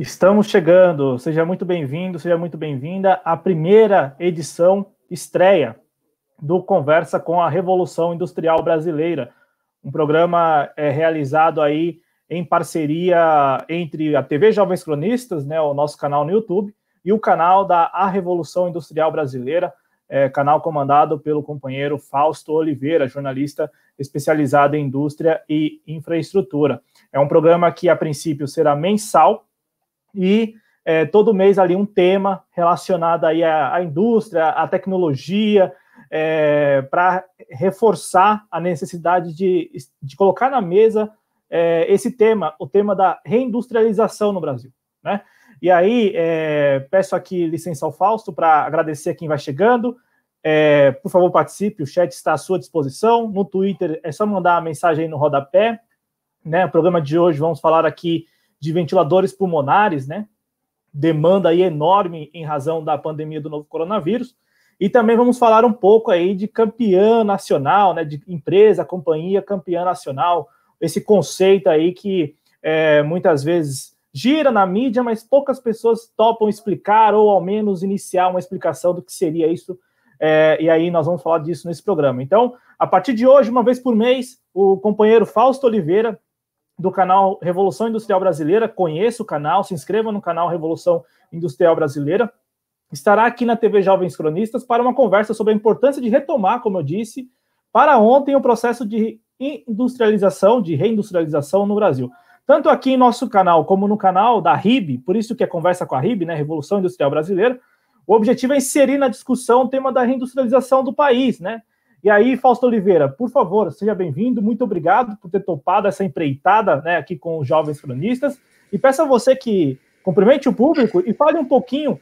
Estamos chegando, seja muito bem-vindo, seja muito bem-vinda à primeira edição, estreia, do Conversa com a Revolução Industrial Brasileira, um programa realizado aí em parceria entre a TV Jovens Cronistas, né, o nosso canal no YouTube, e o canal da A Revolução Industrial Brasileira, canal comandado pelo companheiro Fausto Oliveira, jornalista especializado em indústria e infraestrutura. É um programa que, a princípio, será mensal, e todo mês ali um tema relacionado aí à indústria, à tecnologia, para reforçar a necessidade de colocar na mesa esse tema, o tema da reindustrialização no Brasil, né? E aí, peço aqui licença ao Fausto para agradecer a quem vai chegando. Por favor, participe, o chat está à sua disposição. No Twitter é só mandar a mensagem aí no rodapé, né? O programa de hoje vamos falar aqui de ventiladores pulmonares, né? Demanda aí enorme em razão da pandemia do novo coronavírus. E também vamos falar um pouco aí de campeã nacional, né? De empresa, companhia campeã nacional. Esse conceito aí que muitas vezes gira na mídia, mas poucas pessoas topam explicar ou ao menos iniciar uma explicação do que seria isso. E aí nós vamos falar disso nesse programa. Então, a partir de hoje, uma vez por mês, o companheiro Fausto Oliveira, do canal Revolução Industrial Brasileira, conheça o canal, se inscreva no canal Revolução Industrial Brasileira, estará aqui na TV Jovens Cronistas para uma conversa sobre a importância de retomar, como eu disse, para ontem o processo de industrialização, de reindustrialização no Brasil. Tanto aqui em nosso canal, como no canal da RIB, por isso que é Conversa com a RIB, né, Revolução Industrial Brasileira, o objetivo é inserir na discussão o tema da reindustrialização do país, né? E aí, Fausto Oliveira, por favor, seja bem-vindo, muito obrigado por ter topado essa empreitada, né, aqui com os Jovens Cronistas, e peço a você que cumprimente o público e fale um pouquinho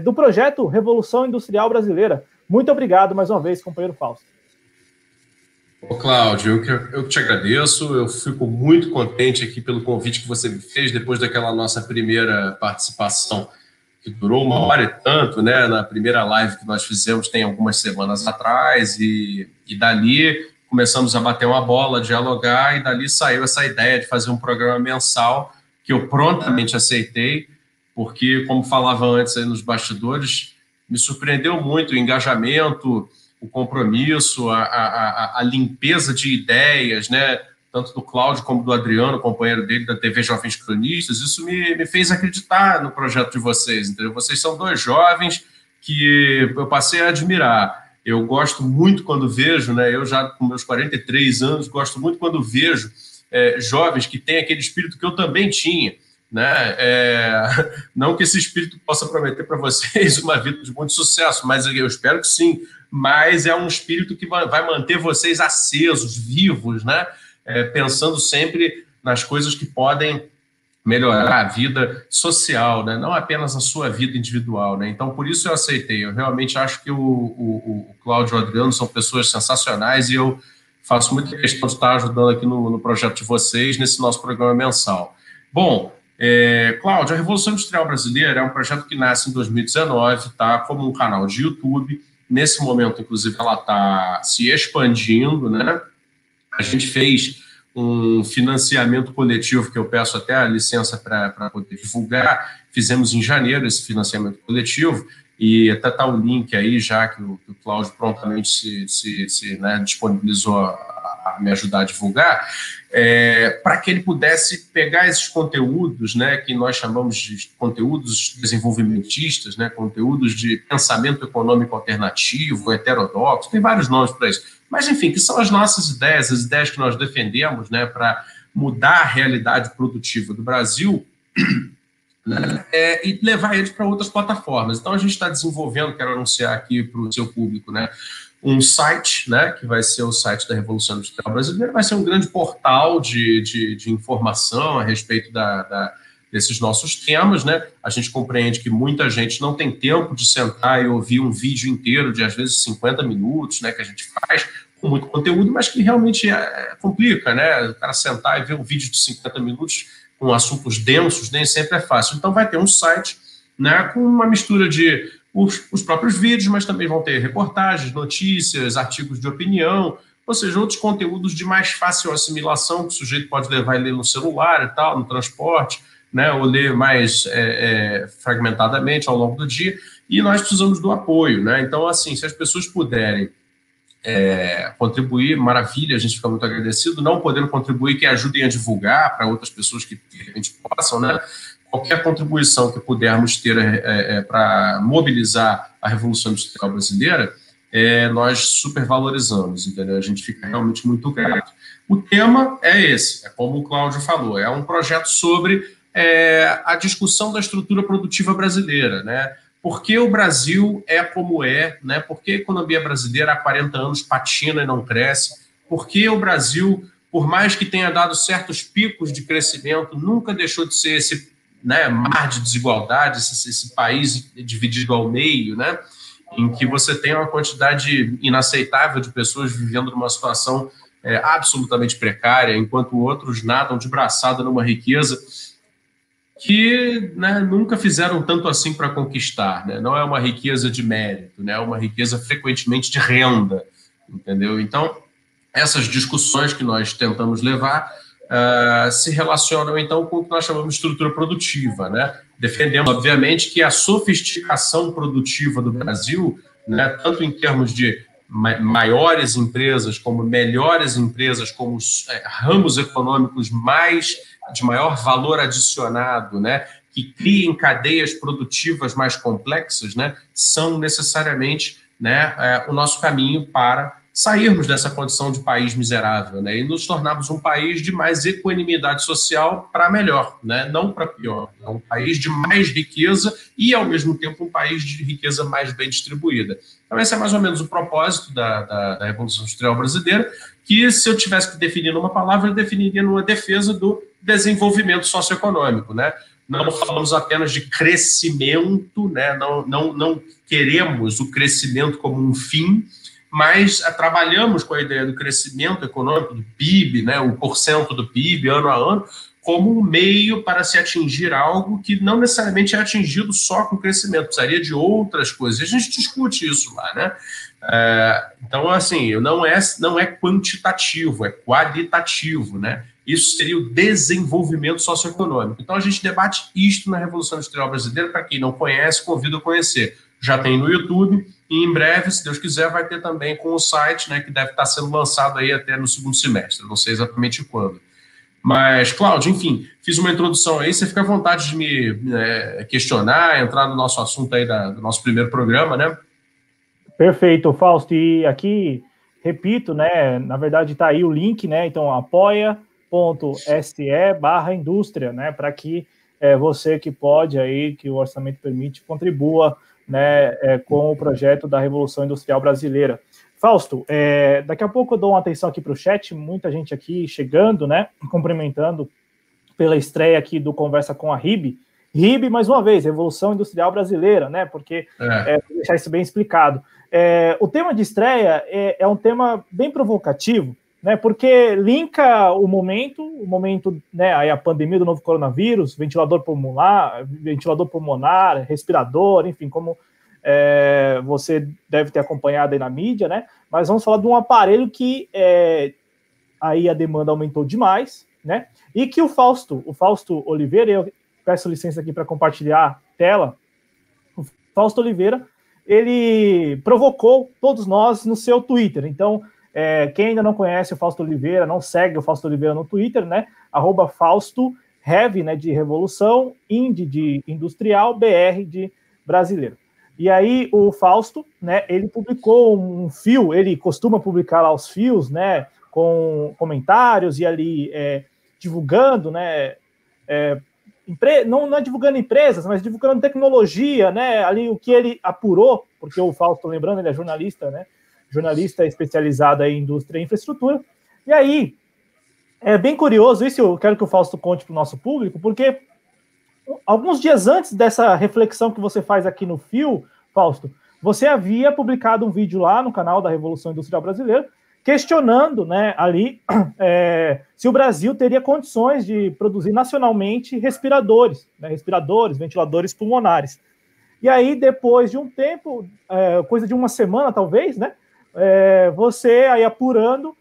do projeto Revolução Industrial Brasileira. Muito obrigado mais uma vez, companheiro Fausto. Ô, Cláudio, eu te agradeço, eu fico muito contente aqui pelo convite que você me fez depois daquela nossa primeira participação, que durou 1h e tanto, né, na primeira live que nós fizemos tem algumas semanas atrás, e dali começamos a bater uma bola, dialogar, e dali saiu essa ideia de fazer um programa mensal, que eu prontamente aceitei, porque, como falava antes aí nos bastidores, me surpreendeu muito o engajamento, o compromisso, a limpeza de ideias, né, tanto do Cláudio como do Adriano, companheiro dele da TV Jovens Cronistas. Isso me fez acreditar no projeto de vocês, entendeu? Vocês são dois jovens que eu passei a admirar. Eu gosto muito quando vejo, né, eu já com meus 43 anos, gosto muito quando vejo jovens que têm aquele espírito que eu também tinha, né? Não que esse espírito possa prometer para vocês uma vida de muito sucesso, mas eu espero que sim, mas é um espírito que vai manter vocês acesos, vivos, né? Pensando sempre nas coisas que podem melhorar a vida social, né? Não apenas a sua vida individual, né? Então, por isso eu aceitei. Eu realmente acho que o Cláudio e o Adriano são pessoas sensacionais, e eu faço muita questão de estar ajudando aqui no projeto de vocês, nesse nosso programa mensal. Bom, Cláudio, a Revolução Industrial Brasileira é um projeto que nasce em 2019, tá? Como um canal de YouTube. Nesse momento, inclusive, ela está se expandindo, né? A gente fez um financiamento coletivo, que eu peço até a licença para poder divulgar. Fizemos em janeiro esse financiamento coletivo, e até está o link aí, já que o Cláudio prontamente né, disponibilizou a me ajudar a divulgar, para que ele pudesse pegar esses conteúdos, né, que nós chamamos de conteúdos desenvolvimentistas, né, conteúdos de pensamento econômico alternativo, heterodoxo, tem vários nomes para isso, mas enfim, que são as nossas ideias, as ideias que nós defendemos, né, para mudar a realidade produtiva do Brasil, né, e levar eles para outras plataformas. Então a gente está desenvolvendo, quero anunciar aqui para o seu público, né, um site, né, que vai ser o site da Revolução Industrial Brasileira, vai ser um grande portal de informação a respeito desses nossos temas, né? A gente compreende que muita gente não tem tempo de sentar e ouvir um vídeo inteiro de, às vezes, 50 minutos, né, que a gente faz, com muito conteúdo, mas que realmente complica, né? O cara sentar e ver um vídeo de 50 minutos com assuntos densos nem sempre é fácil. Então vai ter um site, né, com uma mistura de os próprios vídeos, mas também vão ter reportagens, notícias, artigos de opinião, ou seja, outros conteúdos de mais fácil assimilação que o sujeito pode levar e ler no celular e tal, no transporte, né, ou ler mais fragmentadamente ao longo do dia, e nós precisamos do apoio, né? Então, assim, se as pessoas puderem contribuir, maravilha, a gente fica muito agradecido. Não podendo contribuir, que ajudem a divulgar para outras pessoas que de repente possam, né? Qualquer contribuição que pudermos ter para mobilizar a Revolução Industrial Brasileira, nós supervalorizamos, entendeu? A gente fica realmente muito grato. O tema é esse, é como o Cláudio falou, é um projeto sobre a discussão da estrutura produtiva brasileira, né? Por que o Brasil é como é, né? Por que a economia brasileira há 40 anos patina e não cresce? Por que o Brasil, por mais que tenha dado certos picos de crescimento, nunca deixou de ser esse, né, mar de desigualdade, esse país dividido ao meio, né? Em que você tem uma quantidade inaceitável de pessoas vivendo numa situação absolutamente precária, enquanto outros nadam de braçada numa riqueza que, né, nunca fizeram tanto assim para conquistar, né? Não é uma riqueza de mérito, né? É uma riqueza frequentemente de renda, entendeu? Então, essas discussões que nós tentamos levar se relacionam, então, com o que nós chamamos de estrutura produtiva, né? Defendemos, obviamente, que a sofisticação produtiva do Brasil, né, tanto em termos de maiores empresas, como melhores empresas, como ramos econômicos de maior valor adicionado, né, que criem cadeias produtivas mais complexas, né, são necessariamente, né, o nosso caminho para sairmos dessa condição de país miserável, né, e nos tornarmos um país de mais equanimidade social para melhor, né, não para pior. É um país de mais riqueza e, ao mesmo tempo, um país de riqueza mais bem distribuída. Então, esse é mais ou menos o propósito da Revolução Industrial Brasileira, que, se eu tivesse que definir numa palavra, eu definiria numa defesa do desenvolvimento socioeconômico, né? Não falamos apenas de crescimento, né? Não queremos o crescimento como um fim, mas trabalhamos com a ideia do crescimento econômico, do PIB, né? O porcento do PIB, ano a ano, como um meio para se atingir algo que não necessariamente é atingido só com crescimento, precisaria de outras coisas. E a gente discute isso lá, né? Então, assim, não é quantitativo, é qualitativo, né? Isso seria o desenvolvimento socioeconômico. Então, a gente debate isto na Revolução Industrial Brasileira. Para quem não conhece, convido a conhecer. Já tem no YouTube e, em breve, se Deus quiser, vai ter também com o site, né, que deve estar sendo lançado aí até no segundo semestre. Não sei exatamente quando. Mas, Cláudio, enfim, fiz uma introdução aí. Você fica à vontade de me questionar, entrar no nosso assunto aí do nosso primeiro programa, né? Perfeito, Fausto. E aqui, repito, né, na verdade está aí o link, né, então apoia.se/indústria, né, para que você que pode aí, que o orçamento permite, contribua, né, com o projeto da Revolução Industrial Brasileira. Fausto, daqui a pouco eu dou uma atenção aqui para o chat, muita gente aqui chegando, né, cumprimentando pela estreia aqui do Conversa com a RIB. RIB, mais uma vez, Revolução Industrial Brasileira, né, porque, vou deixar isso bem explicado. O tema de estreia é um tema bem provocativo, né, porque linka o momento, né, aí a pandemia do novo coronavírus, ventilador pulmonar, respirador, enfim, como você deve ter acompanhado aí na mídia, né, mas vamos falar de um aparelho que aí a demanda aumentou demais, né, e que o Fausto Oliveira, eu peço licença aqui para compartilhar a tela, o Fausto Oliveira, ele provocou todos nós no seu Twitter. Então, quem ainda não conhece o Fausto Oliveira, não segue o Fausto Oliveira no Twitter, né? @Fausto, Rev, né, de Revolução, Ind de Industrial, BR de Brasileiro. E aí o Fausto, né, ele publicou um fio, ele costuma publicar lá os fios, né, com comentários e ali divulgando, né, não é divulgando empresas, mas divulgando tecnologia, né? Ali o que ele apurou, porque o Fausto, lembrando, ele é jornalista, né? Jornalista especializado em indústria e infraestrutura. E aí, é bem curioso, isso eu quero que o Fausto conte para o nosso público, porque alguns dias antes dessa reflexão que você faz aqui no fio, Fausto, você havia publicado um vídeo lá no canal da Revolução Industrial Brasileira, questionando, né, ali se o Brasil teria condições de produzir nacionalmente respiradores, né, ventiladores pulmonares. E aí, depois de um tempo, coisa de uma semana talvez, né, você aí apurando,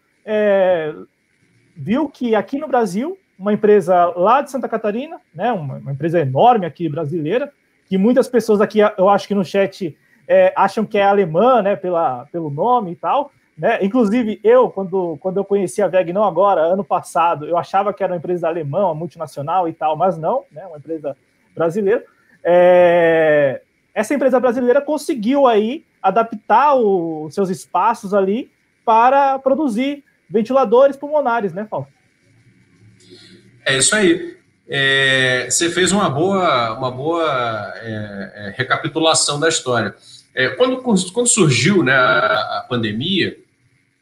viu que aqui no Brasil uma empresa lá de Santa Catarina, né, uma empresa enorme aqui brasileira, que muitas pessoas aqui, eu acho que no chat, acham que é alemã, né, pelo nome e tal, né? Inclusive, quando eu conheci a WEG, não agora, ano passado, eu achava que era uma empresa alemã, uma multinacional e tal, mas não, né, uma empresa brasileira. Essa empresa brasileira conseguiu aí adaptar os seus espaços ali para produzir ventiladores pulmonares, né, Paulo? É isso aí. Você fez uma boa recapitulação da história. Quando surgiu, né, a pandemia,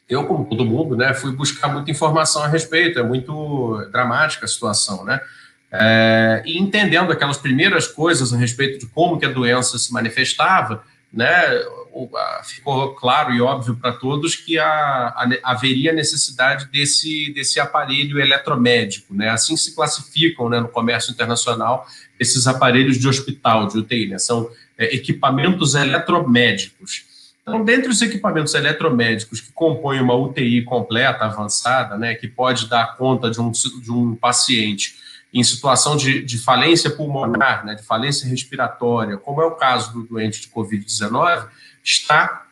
eu, como todo mundo, né, fui buscar muita informação a respeito. É muito dramática a situação, né? E entendendo aquelas primeiras coisas a respeito de como que a doença se manifestava, né, ficou claro e óbvio para todos que haveria necessidade desse aparelho eletromédico, né? Assim se classificam, né, no comércio internacional esses aparelhos de hospital, de UTI, né? São equipamentos eletromédicos. Então, dentre os equipamentos eletromédicos que compõem uma UTI completa, avançada, né, que pode dar conta de um paciente em situação de falência pulmonar, né, de falência respiratória, como é o caso do doente de Covid-19, está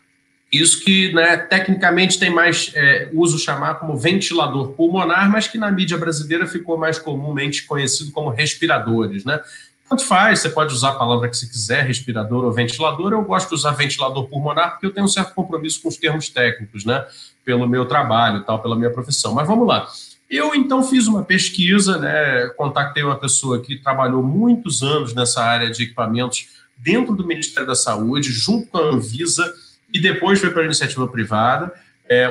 isso que, né, tecnicamente tem mais uso chamar como ventilador pulmonar, mas que na mídia brasileira ficou mais comumente conhecido como respiradores, né? Tanto faz, você pode usar a palavra que você quiser, respirador ou ventilador. Eu gosto de usar ventilador pulmonar porque eu tenho um certo compromisso com os termos técnicos, né, pelo meu trabalho e tal, pela minha profissão. Mas vamos lá. Eu, então, fiz uma pesquisa, né, contactei uma pessoa que trabalhou muitos anos nessa área de equipamentos dentro do Ministério da Saúde, junto com a Anvisa, e depois foi para a iniciativa privada.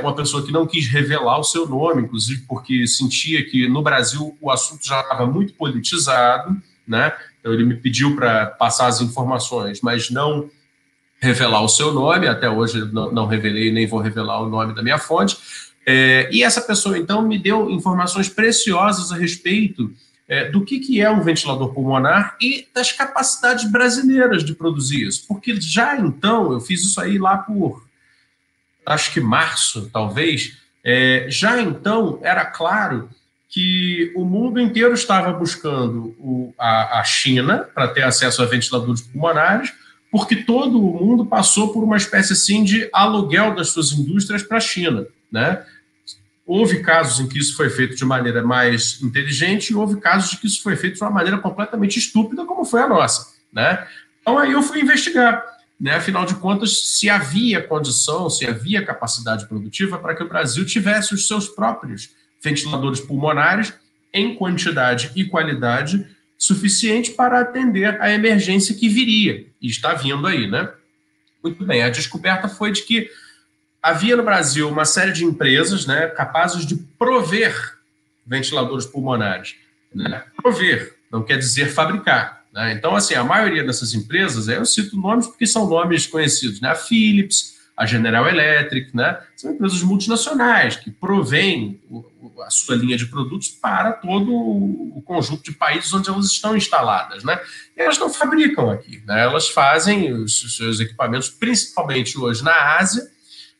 Uma pessoa que não quis revelar o seu nome, inclusive porque sentia que no Brasil o assunto já estava muito politizado, né? Então ele me pediu para passar as informações, mas não revelar o seu nome. Até hoje não revelei, nem vou revelar o nome da minha fonte. E essa pessoa, então, me deu informações preciosas a respeito do que é um ventilador pulmonar e das capacidades brasileiras de produzir isso. Porque já então, eu fiz isso aí lá por, acho que março, talvez, já então era claro que o mundo inteiro estava buscando a China para ter acesso a ventiladores pulmonares, porque todo o mundo passou por uma espécie assim de aluguel das suas indústrias para a China, né? Houve casos em que isso foi feito de maneira mais inteligente e houve casos de que isso foi feito de uma maneira completamente estúpida, como foi a nossa, né? Então aí eu fui investigar, né? Afinal de contas, se havia condição, se havia capacidade produtiva para que o Brasil tivesse os seus próprios ventiladores pulmonares em quantidade e qualidade suficiente para atender a emergência que viria, e está vindo aí, né? Muito bem, a descoberta foi de que havia no Brasil uma série de empresas, né, capazes de prover ventiladores pulmonares, né? Prover não quer dizer fabricar, né? Então, assim, a maioria dessas empresas, eu cito nomes porque são nomes conhecidos, né? A Philips, a General Electric, né? São empresas multinacionais que provêm a sua linha de produtos para todo o conjunto de países onde elas estão instaladas, né? E elas não fabricam aqui, né? Elas fazem os seus equipamentos, principalmente hoje na Ásia,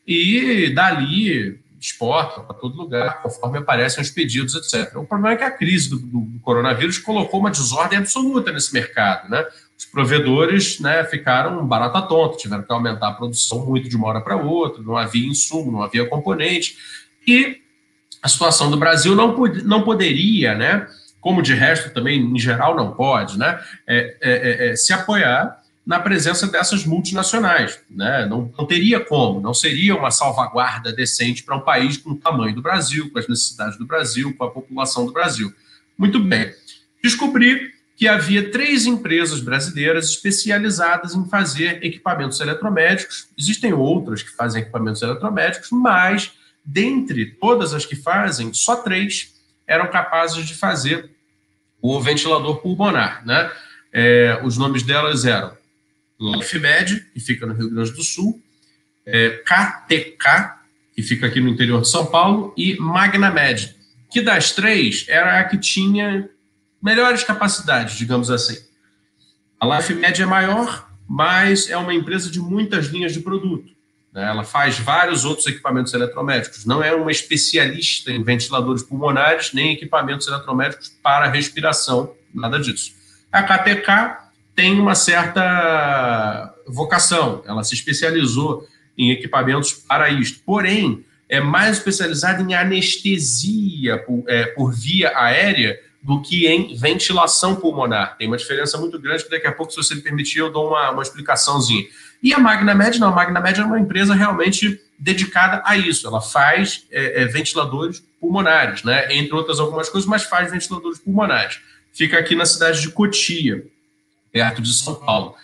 e dali exportam para todo lugar, conforme aparecem os pedidos, etc. O problema é que a crise do coronavírus colocou uma desordem absoluta nesse mercado, né? Os provedores, né, ficaram barata tonta, tiveram que aumentar a produção muito de uma hora para outra, não havia insumo, não havia componente, e a situação do Brasil não poderia, né, como de resto também, em geral, não pode, né, se apoiar na presença dessas multinacionais, né? Não teria como, não seria uma salvaguarda decente para um país com o tamanho do Brasil, com as necessidades do Brasil, com a população do Brasil. Muito bem. Descobri que havia 3 empresas brasileiras especializadas em fazer equipamentos eletromédicos. Existem outras que fazem equipamentos eletromédicos, mas dentre todas as que fazem, só 3 eram capazes de fazer o ventilador pulmonar, né? Os nomes delas eram LifeMed, que fica no Rio Grande do Sul, KTK, que fica aqui no interior de São Paulo, e MagnaMed, que das 3 era a que tinha melhores capacidades, digamos assim. A LifeMed é maior, mas é uma empresa de muitas linhas de produto, né? Ela faz vários outros equipamentos eletromédicos. Não é uma especialista em ventiladores pulmonares, nem equipamentos eletromédicos para respiração, nada disso. A KTK tem uma certa vocação, ela se especializou em equipamentos para isto, porém, é mais especializada em anestesia por via aérea do que em ventilação pulmonar. Tem uma diferença muito grande que daqui a pouco, se você me permitir, eu dou uma explicaçãozinha. E a Magnamed, não, a Magnamed é uma empresa realmente dedicada a isso. Ela faz ventiladores pulmonares, né? Entre outras algumas coisas, mas faz ventiladores pulmonares. Fica aqui na cidade de Cotia, perto de São Paulo.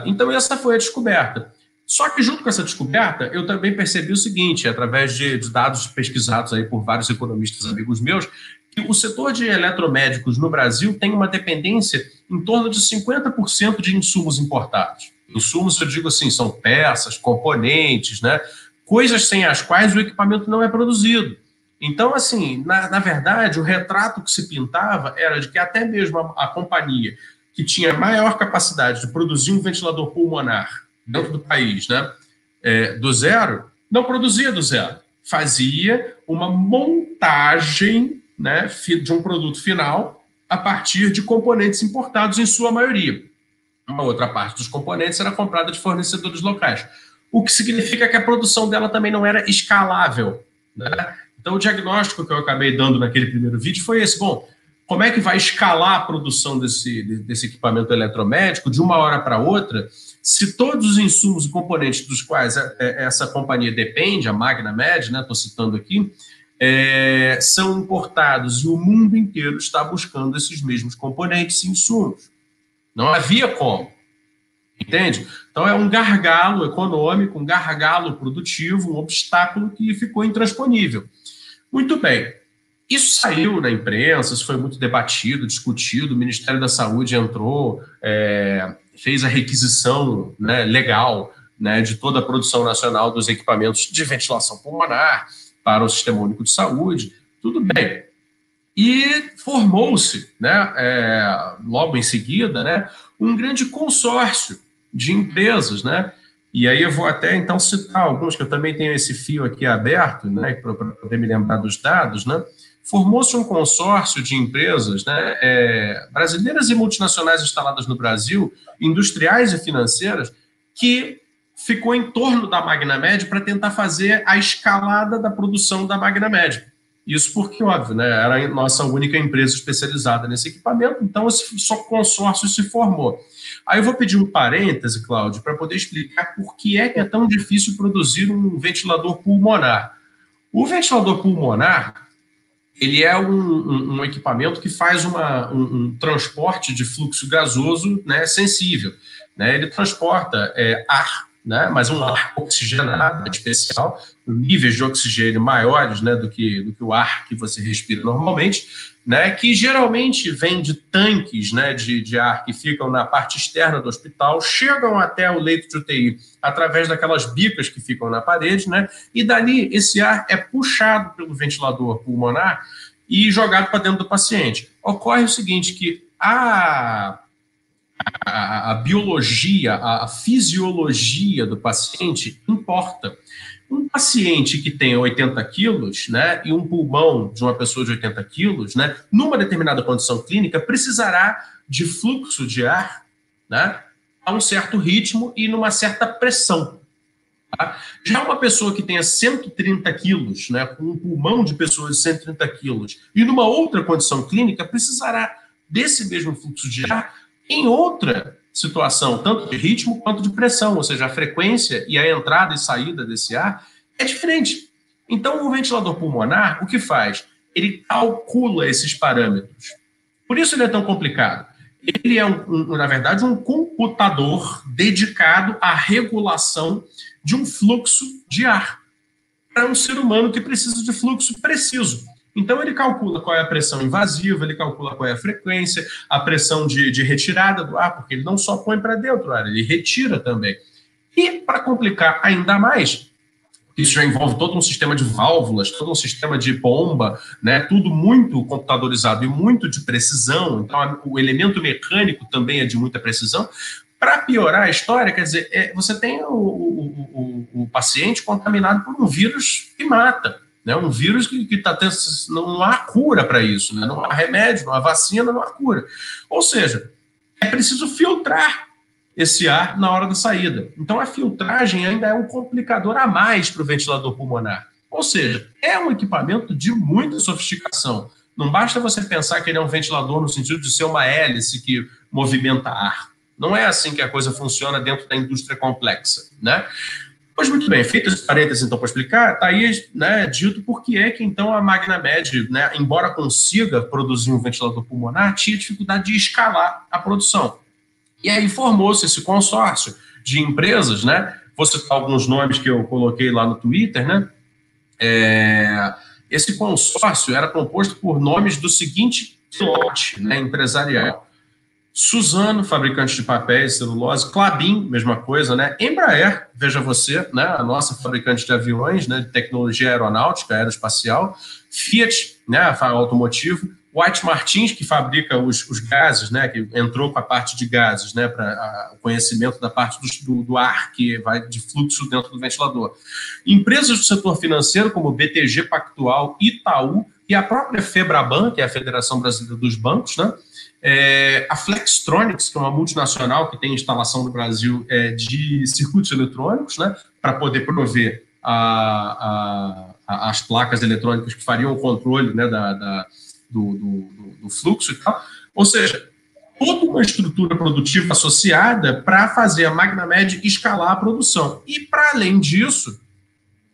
Então, essa foi a descoberta. Só que, junto com essa descoberta, eu também percebi o seguinte, através de dados pesquisados aí por vários economistas amigos meus, que o setor de eletromédicos no Brasil tem uma dependência em torno de 50% de insumos importados. Insumos, eu digo assim, são peças, componentes, né? Coisas sem as quais o equipamento não é produzido. Então, assim, na verdade, o retrato que se pintava era de que até mesmo a companhia que tinha maior capacidade de produzir um ventilador pulmonar dentro do país, né, do zero, não produzia do zero. Fazia uma montagem, né, de um produto final a partir de componentes importados, em sua maioria. Uma outra parte dos componentes era comprada de fornecedores locais. O que significa que a produção dela também não era escalável, né? Então, o diagnóstico que eu acabei dando naquele primeiro vídeo foi esse. Bom, como é que vai escalar a produção desse equipamento eletromédico de uma hora para outra, se todos os insumos e componentes dos quais essa companhia depende, a Magnamed, né, estou citando aqui, são importados e o mundo inteiro está buscando esses mesmos componentes e insumos. Não havia como. Entende? Então, é um gargalo econômico, um gargalo produtivo, um obstáculo que ficou intransponível. Muito bem. Isso saiu na imprensa, isso foi muito debatido, discutido, o Ministério da Saúde entrou, fez a requisição, né, legal, né, de toda a produção nacional dos equipamentos de ventilação pulmonar para o Sistema Único de Saúde, tudo bem. E formou-se, né, logo em seguida, né, um grande consórcio de empresas, né? E aí eu vou até, então, citar alguns, que eu também tenho esse fio aqui aberto, né, para poder me lembrar dos dados, né? Formou-se um consórcio de empresas, né, brasileiras e multinacionais instaladas no Brasil, industriais e financeiras, que ficou em torno da Magnamed para tentar fazer a escalada da produção da Magnamed. Isso porque, óbvio, né, era a nossa única empresa especializada nesse equipamento, então esse consórcio se formou. Aí eu vou pedir um parêntese, Cláudio, para poder explicar por que é tão difícil produzir um ventilador pulmonar. O ventilador pulmonar, ele é um equipamento que faz um transporte de fluxo gasoso, né, sensível, né? Ele transporta ar, né, mas um ar oxigenado especial, níveis de oxigênio maiores, né, do que o ar que você respira normalmente, né, que geralmente vem de tanques, né, de ar que ficam na parte externa do hospital, chegam até o leito de UTI através daquelas bicas que ficam na parede, né, e dali esse ar é puxado pelo ventilador pulmonar e jogado para dentro do paciente. Ocorre o seguinte, que a biologia, a fisiologia do paciente importa. Um paciente que tem 80 quilos, né, e um pulmão de uma pessoa de 80 quilos, né, numa determinada condição clínica, precisará de fluxo de ar, né, a um certo ritmo e numa certa pressão. Tá? Já uma pessoa que tenha 130 quilos, né, com um pulmão de pessoas de 130 quilos, e numa outra condição clínica, precisará desse mesmo fluxo de ar em outra situação, tanto de ritmo quanto de pressão, ou seja, a frequência e a entrada e saída desse ar é diferente. Então, o ventilador pulmonar, o que faz? Ele calcula esses parâmetros. Por isso ele é tão complicado. Ele é, na verdade, um computador dedicado à regulação de um fluxo de ar para um ser humano que precisa de fluxo preciso. Então, ele calcula qual é a pressão invasiva, ele calcula qual é a frequência, a pressão de retirada do ar, porque ele não só põe para dentro do ar, ele retira também. E, para complicar ainda mais, isso já envolve todo um sistema de válvulas, todo um sistema de bomba, né? Tudo muito computadorizado e muito de precisão. Então, o elemento mecânico também é de muita precisão. Para piorar a história, quer dizer, você tem o paciente contaminado por um vírus que mata, né? Um vírus que está tendo, não há cura para isso, né? Não há remédio, não há vacina, não há cura. Ou seja, é preciso filtrar esse ar na hora da saída. Então, a filtragem ainda é um complicador a mais para o ventilador pulmonar. Ou seja, é um equipamento de muita sofisticação. Não basta você pensar que ele é um ventilador no sentido de ser uma hélice que movimenta ar. Não é assim que a coisa funciona dentro da indústria complexa, né? Pois muito bem, feito esse parênteses, então, para explicar, está aí, né, dito por que é que, então, a Magnamed, né, embora consiga produzir um ventilador pulmonar, tinha dificuldade de escalar a produção. E aí formou-se esse consórcio de empresas, né? Vou citar alguns nomes que eu coloquei lá no Twitter, né? Esse consórcio era composto por nomes do seguinte lote, né, empresarial. Suzano, fabricante de papéis, celulose. Klabin, mesma coisa, né? Embraer, veja você, né? A nossa fabricante de aviões, né? De tecnologia aeronáutica, aeroespacial. Fiat, né? Automotivo. White Martins, que fabrica os gases, né? Que entrou com a parte de gases, né? Para o conhecimento da parte do ar que vai de fluxo dentro do ventilador. Empresas do setor financeiro, como BTG Pactual, Itaú e a própria Febraban, que é a Federação Brasileira dos Bancos, né? A Flextronics, que é uma multinacional que tem instalação no Brasil de circuitos eletrônicos, né, para poder prover as placas eletrônicas que fariam o controle, né, do fluxo e tal. Ou seja, toda uma estrutura produtiva associada para fazer a Magnamed escalar a produção. E, para além disso,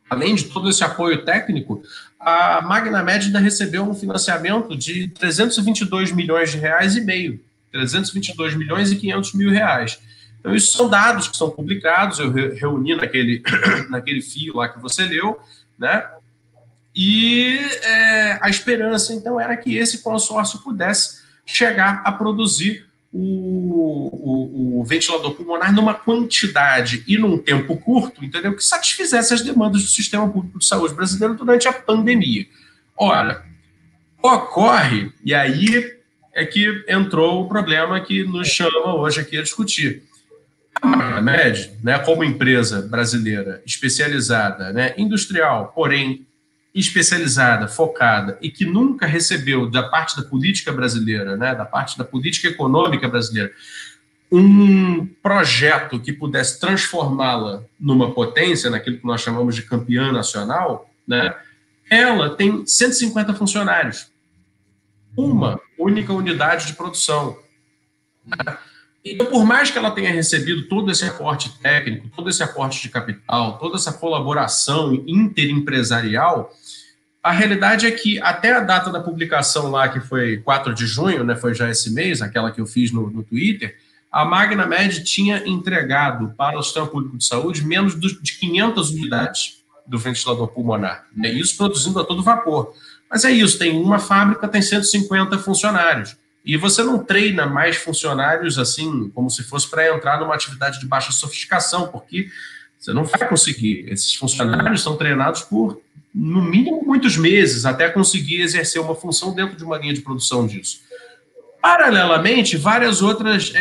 além de todo esse apoio técnico, a Magnamed ainda recebeu um financiamento de 322 milhões de reais e meio, 322 milhões e 500 mil reais. Então, isso são dados que são publicados, eu reuni naquele fio lá que você leu, né? E a esperança, então, era que esse consórcio pudesse chegar a produzir o ventilador pulmonar numa quantidade e num tempo curto, entendeu? Que satisfizesse as demandas do sistema público de saúde brasileiro durante a pandemia. Ora, ocorre, e aí é que entrou o problema que nos chama hoje aqui a discutir. A Magnamed, né, como empresa brasileira especializada, né, industrial, porém especializada, focada e que nunca recebeu da parte da política brasileira, né, da parte da política econômica brasileira, um projeto que pudesse transformá-la numa potência, naquilo que nós chamamos de campeã nacional, né, ela tem 150 funcionários, uma única unidade de produção. Né? Então, por mais que ela tenha recebido todo esse aporte técnico, todo esse aporte de capital, toda essa colaboração interempresarial, a realidade é que até a data da publicação lá, que foi 4 de junho, né, foi já esse mês, aquela que eu fiz no Twitter, a Magnamed tinha entregado para o Sistema Público de Saúde menos de 500 unidades do ventilador pulmonar, né, isso produzindo a todo vapor. Mas é isso, tem uma fábrica, tem 150 funcionários. E você não treina mais funcionários assim, como se fosse para entrar numa atividade de baixa sofisticação, porque você não vai conseguir. Esses funcionários são treinados por, no mínimo, muitos meses, até conseguir exercer uma função dentro de uma linha de produção disso. Paralelamente, várias outras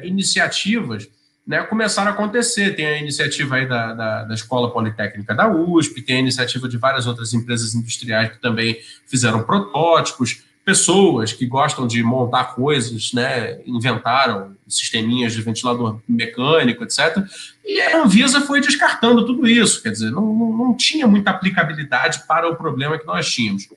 iniciativas, né, começaram a acontecer. Tem a iniciativa aí da Escola Politécnica da USP, tem a iniciativa de várias outras empresas industriais que também fizeram protótipos, pessoas que gostam de montar coisas, né, inventaram sisteminhas de ventilador mecânico, etc. E a Anvisa foi descartando tudo isso, quer dizer, não tinha muita aplicabilidade para o problema que nós tínhamos.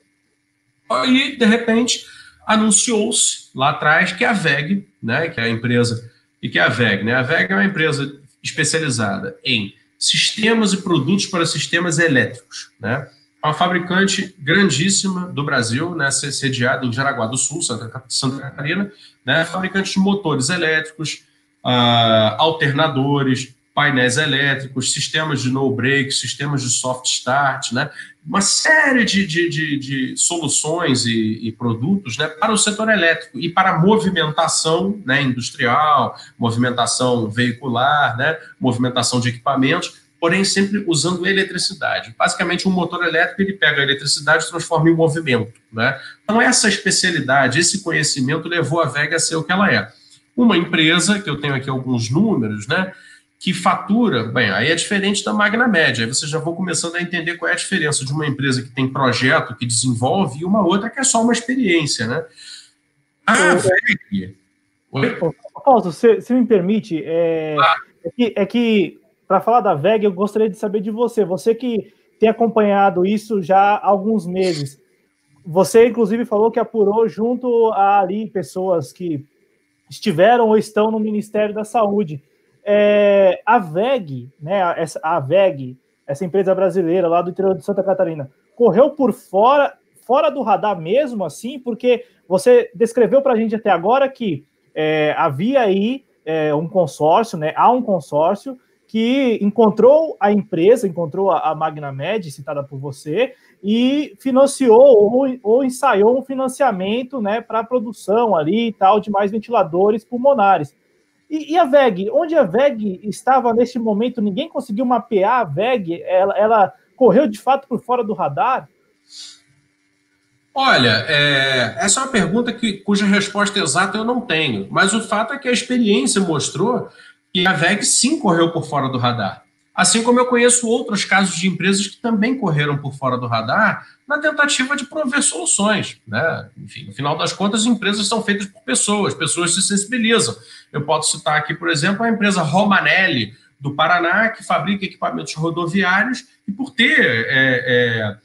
E, de repente, anunciou-se lá atrás que a VEG, né, que é a empresa, e que a VEG, né, a VEG é uma empresa especializada em sistemas e produtos para sistemas elétricos, né, uma fabricante grandíssima do Brasil, né, sediada em Jaraguá do Sul, Santa Catarina, né, fabricante de motores elétricos, alternadores, painéis elétricos, sistemas de no-break, sistemas de soft start, né, uma série de soluções e produtos, né, para o setor elétrico e para a movimentação, né, industrial, movimentação veicular, né, movimentação de equipamentos, porém sempre usando eletricidade. Basicamente, um motor elétrico, ele pega a eletricidade e transforma em movimento, né? Então, essa especialidade, esse conhecimento levou a VEG a ser o que ela é. uma empresa, que eu tenho aqui alguns números, né, que fatura, bem, aí é diferente da Magna Média, aí você já vou começando a entender qual é a diferença de uma empresa que tem projeto, que desenvolve, e uma outra que é só uma experiência, né? A VEG... Fausto, você me permite, para falar da VEG, eu gostaria de saber de você. Você que tem acompanhado isso já há alguns meses. Você, inclusive, falou que apurou junto a ali pessoas que estiveram ou estão no Ministério da Saúde. A VEG, né, a VEG, essa empresa brasileira lá do interior de Santa Catarina, correu por fora do radar mesmo assim, porque você descreveu para a gente até agora que havia aí um consórcio, né, há um consórcio que encontrou a empresa, encontrou a Magna Med, citada por você, e financiou ou ensaiou um financiamento, né, para a produção ali e tal de mais ventiladores pulmonares. E a VEG? Onde a VEG estava neste momento? Ninguém conseguiu mapear a VEG? Ela correu de fato por fora do radar? Olha, essa é uma pergunta cuja resposta exata eu não tenho, mas o fato é que a experiência mostrou que a VEG sim correu por fora do radar. Assim como eu conheço outros casos de empresas que também correram por fora do radar na tentativa de prover soluções, né? Enfim, no final das contas, as empresas são feitas por pessoas se sensibilizam. Eu posso citar aqui, por exemplo, a empresa Romanelli, do Paraná, que fabrica equipamentos rodoviários e por ter...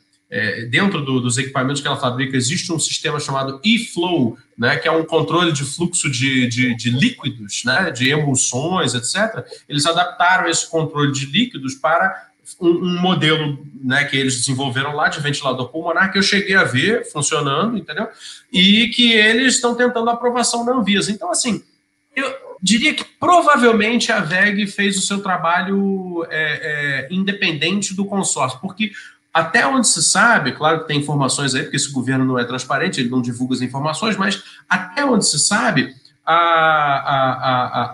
dentro dos equipamentos que ela fabrica, existe um sistema chamado e-flow, né, que é um controle de fluxo de líquidos, né, de emulsões, etc. Eles adaptaram esse controle de líquidos para um modelo, né, que eles desenvolveram lá de ventilador pulmonar, que eu cheguei a ver funcionando, entendeu? E que eles estão tentando a aprovação na Anvisa. Então, assim, eu diria que provavelmente a VEG fez o seu trabalho independente do consórcio, porque até onde se sabe, claro que tem informações aí, porque esse governo não é transparente, ele não divulga as informações, mas até onde se sabe,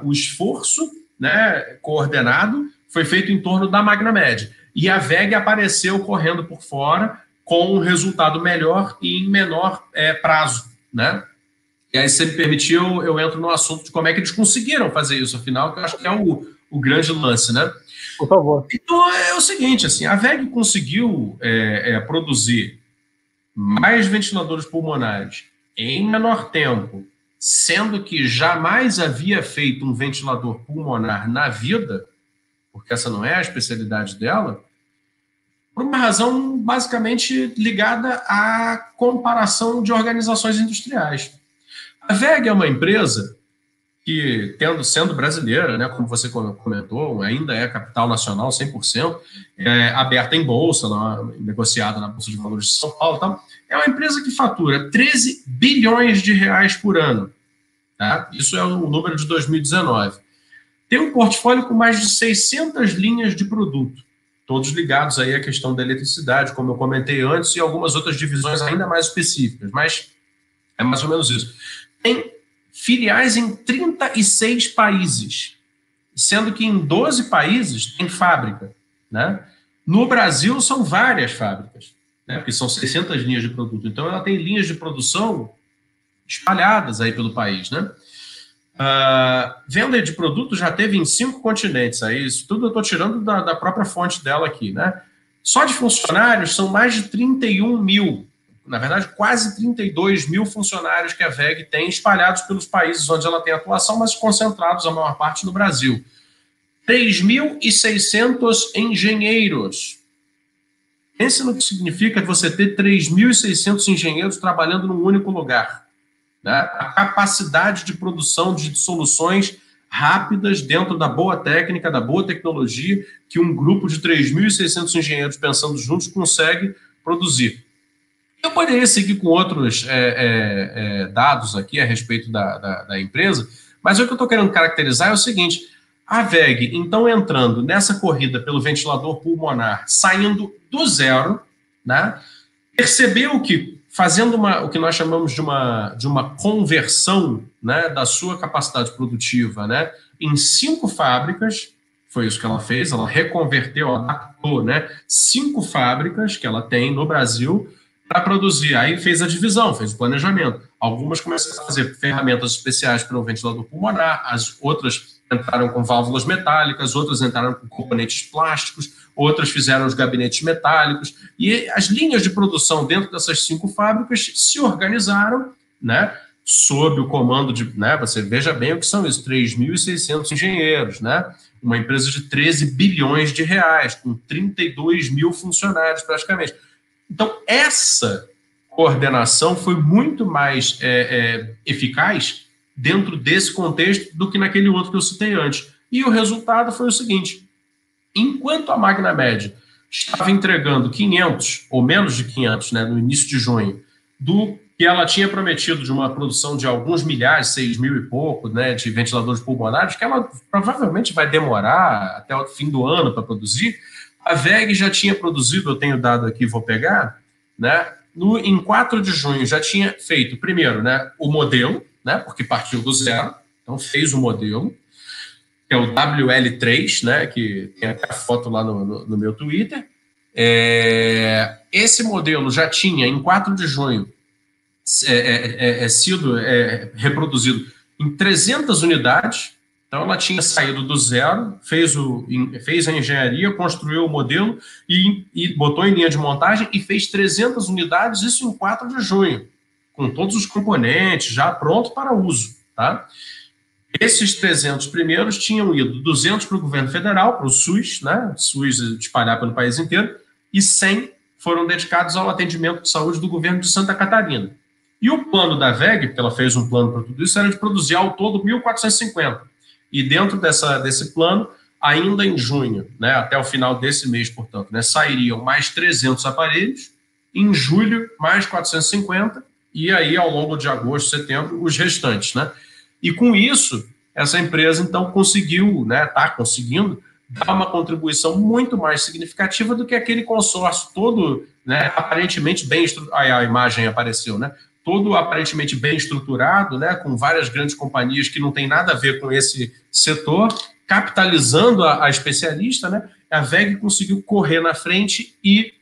o esforço, né, coordenado foi feito em torno da Magna Med. E a VEG apareceu correndo por fora com um resultado melhor e em menor prazo, né? E aí, se você me permitiu, eu entro no assunto de como é que eles conseguiram fazer isso, afinal, que eu acho que é o grande lance, né? Por favor. Então, é o seguinte, assim, a VEG conseguiu produzir mais ventiladores pulmonares em menor tempo, sendo que jamais havia feito um ventilador pulmonar na vida, porque essa não é a especialidade dela, por uma razão basicamente ligada à comparação de organizações industriais. A VEG é uma empresa que, sendo brasileira, né, como você comentou, ainda é capital nacional 100%, aberta em bolsa, negociada na Bolsa de Valores de São Paulo. Tá? É uma empresa que fatura 13 bilhões de reais por ano. Tá? Isso é o número de 2019. Tem um portfólio com mais de 600 linhas de produto, todos ligados aí à questão da eletricidade, como eu comentei antes, e algumas outras divisões ainda mais específicas, mas é mais ou menos isso. Tem filiais em 36 países, sendo que em 12 países tem fábrica, né? No Brasil são várias fábricas, né? Porque são 600 linhas de produto. Então ela tem linhas de produção espalhadas aí pelo país, né? Venda de produto já teve em 5 continentes. Aí, isso tudo eu estou tirando da própria fonte dela aqui, né? Só de funcionários são mais de 31 mil. Na verdade, quase 32 mil funcionários que a VEG tem espalhados pelos países onde ela tem atuação, mas concentrados a maior parte no Brasil. 3.600 engenheiros. Pense no que significa você ter 3.600 engenheiros trabalhando num único lugar. Né? A capacidade de produção de soluções rápidas dentro da boa técnica, da boa tecnologia, que um grupo de 3.600 engenheiros pensando juntos consegue produzir. Eu poderia seguir com outros dados aqui a respeito da empresa, mas o que eu estou querendo caracterizar é o seguinte: a VEG, então, entrando nessa corrida pelo ventilador pulmonar, saindo do zero, né, percebeu que, fazendo o que nós chamamos de uma conversão, né, da sua capacidade produtiva, né, em 5 fábricas, foi isso que ela fez, ela reconverteu, adaptou, né, 5 fábricas que ela tem no Brasil, para produzir. Aí fez a divisão, fez o planejamento. Algumas começaram a fazer ferramentas especiais para o ventilador pulmonar, as outras entraram com válvulas metálicas, outras entraram com componentes plásticos, outras fizeram os gabinetes metálicos, e as linhas de produção dentro dessas 5 fábricas se organizaram, né, sob o comando de, né, você veja bem o que são isso, 3.600 engenheiros, né, uma empresa de 13 bilhões de reais, com 32 mil funcionários praticamente. Então, essa coordenação foi muito mais eficaz dentro desse contexto do que naquele outro que eu citei antes. E o resultado foi o seguinte: enquanto a Magnamed estava entregando 500, ou menos de 500, né, no início de junho, do que ela tinha prometido de uma produção de alguns milhares, 6 mil e pouco, né, de ventiladores pulmonares, que ela provavelmente vai demorar até o fim do ano para produzir, a WEG já tinha produzido, eu tenho dado aqui, vou pegar, né, em 4 de junho já tinha feito, primeiro, né, o modelo, né, porque partiu do zero, então fez o modelo, que é o WL3, né, que tem até a foto lá no meu Twitter. Esse modelo já tinha, em 4 de junho, sido reproduzido em 300 unidades. Então, ela tinha saído do zero, fez a engenharia, construiu o modelo e botou em linha de montagem e fez 300 unidades, isso em 4 de junho, com todos os componentes já pronto para uso. Tá? Esses 300 primeiros tinham ido 200 para o governo federal, para o SUS, né? SUS espalhar pelo país inteiro, e 100 foram dedicados ao atendimento de saúde do governo de Santa Catarina. E o plano da WEG, que ela fez um plano para tudo isso, era de produzir ao todo 1.450. E dentro desse plano, ainda em junho, né, até o final desse mês, portanto, né, sairiam mais 300 aparelhos, em julho, mais 450, e aí, ao longo de agosto, setembro, os restantes. Né? E com isso, essa empresa, então, conseguiu, né, está conseguindo, dar uma contribuição muito mais significativa do que aquele consórcio todo, né, aparentemente bem estruturado. A imagem apareceu, né? Todo aparentemente bem estruturado, né, com várias grandes companhias que não tem nada a ver com esse setor, capitalizando a especialista, né, a WEG conseguiu correr na frente e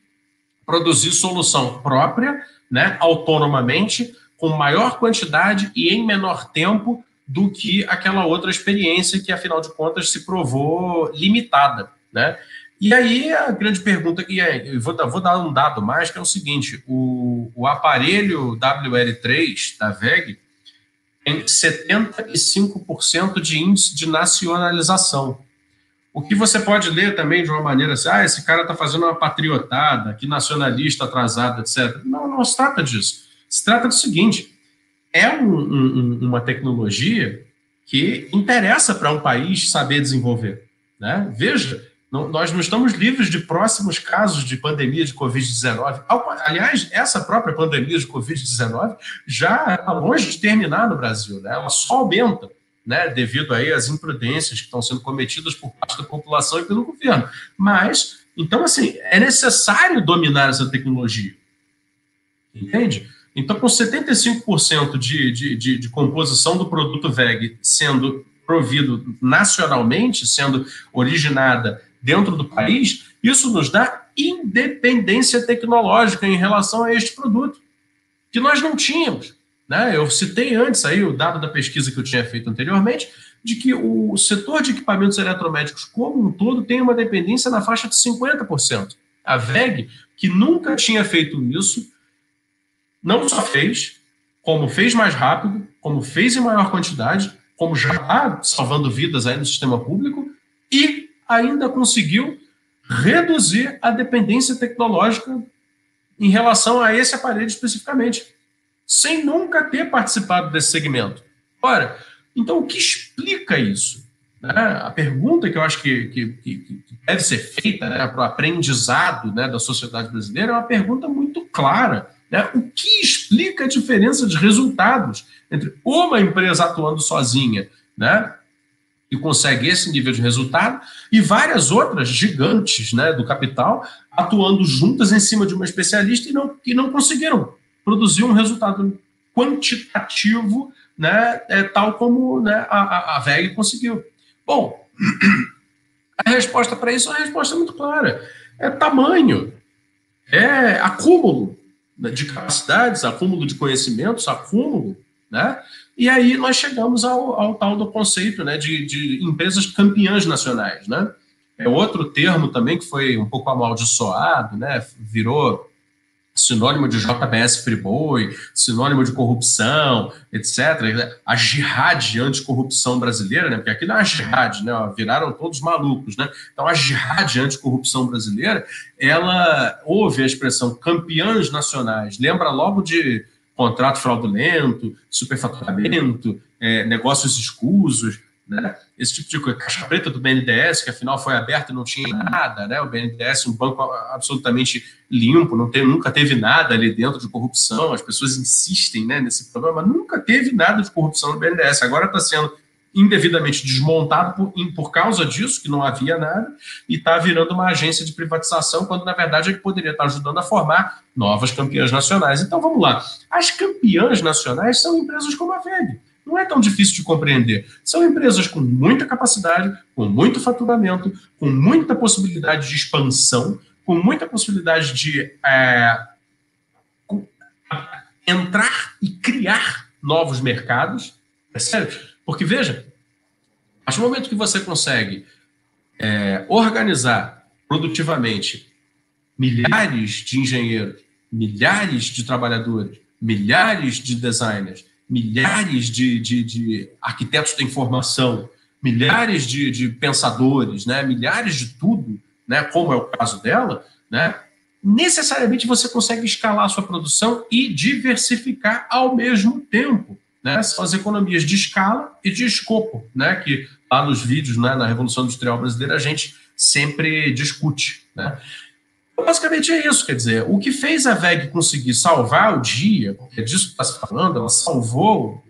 produzir solução própria, né, autonomamente, com maior quantidade e em menor tempo do que aquela outra experiência que, afinal de contas, se provou limitada. Né? E aí a grande pergunta que eu vou dar um dado mais, que é o seguinte: o aparelho WL3 da WEG tem 75% de índice de nacionalização. O que você pode ler também de uma maneira assim, esse cara está fazendo uma patriotada, que nacionalista atrasado, etc. Não se trata disso. Se trata do seguinte: é uma tecnologia que interessa para um país saber desenvolver. Né? Veja, nós não estamos livres de próximos casos de pandemia de Covid-19. Aliás, essa própria pandemia de Covid-19 já está longe de terminar no Brasil. Né? Ela só aumenta, né, devido aí às imprudências que estão sendo cometidas por parte da população e pelo governo. Mas, então, assim, é necessário dominar essa tecnologia. Entende? Então, com 75% de composição do produto WEG sendo provido nacionalmente, sendo originada dentro do país, isso nos dá independência tecnológica em relação a este produto, que nós não tínhamos. Né? Eu citei antes aí o dado da pesquisa que eu tinha feito anteriormente, de que o setor de equipamentos eletromédicos como um todo tem uma dependência na faixa de 50%. A WEG, que nunca tinha feito isso, não só fez, como fez mais rápido, como fez em maior quantidade, como já está salvando vidas aí no sistema público, e ainda conseguiu reduzir a dependência tecnológica em relação a esse aparelho especificamente, sem nunca ter participado desse segmento. Ora, então o que explica isso? Né? A pergunta que eu acho que deve ser feita, né, para o aprendizado, né, da sociedade brasileira é uma pergunta muito clara. Né? O que explica a diferença de resultados entre uma empresa atuando sozinha, né, que consegue esse nível de resultado, e várias outras gigantes, né, do capital atuando juntas em cima de uma especialista e não conseguiram produzir um resultado quantitativo, né, tal como, né, a WEG conseguiu. Bom, a resposta para isso é uma resposta muito clara. É tamanho, é acúmulo. de capacidades, acúmulo de conhecimentos, acúmulo, né? E aí nós chegamos ao tal do conceito, né, de empresas campeãs nacionais, né? É outro termo também que foi um pouco amaldiçoado, né? Virou sinônimo de JBS Friboi, sinônimo de corrupção, etc. A jihad anticorrupção brasileira, né? Porque aqui não é a jihad, né? Viraram todos malucos, né? Então a jihad anticorrupção brasileira, ela ouve a expressão campeãs nacionais, lembra logo de contrato fraudulento, superfaturamento, negócios escusos, né? Esse tipo de coisa. Caixa preta do BNDES, que afinal foi aberta e não tinha nada, né? O BNDES, um banco absolutamente limpo, nunca teve nada ali dentro de corrupção. As pessoas insistem, né, nesse problema, mas nunca teve nada de corrupção no BNDES. Agora está sendo indevidamente desmontado por causa disso, que não havia nada, e está virando uma agência de privatização, quando na verdade ele poderia estar ajudando a formar novas campeãs nacionais. Então vamos lá. As campeãs nacionais são empresas como a VEG. Não é tão difícil de compreender. São empresas com muita capacidade, com muito faturamento, com muita possibilidade de expansão, com muita possibilidade de entrar e criar novos mercados. É sério? Porque, veja, a partir do momento que você consegue organizar produtivamente milhares de engenheiros, milhares de trabalhadores, milhares de designers, milhares de arquitetos da informação, milhares de pensadores, né, milhares de tudo, né, como é o caso dela, né, necessariamente você consegue escalar a sua produção e diversificar ao mesmo tempo. Né, são as economias de escala e de escopo, né, que lá nos vídeos, né, na Revolução Industrial Brasileira, a gente sempre discute. Né. Basicamente é isso, quer dizer, o que fez a VEG conseguir salvar o dia, porque é disso que está se falando, ela salvou,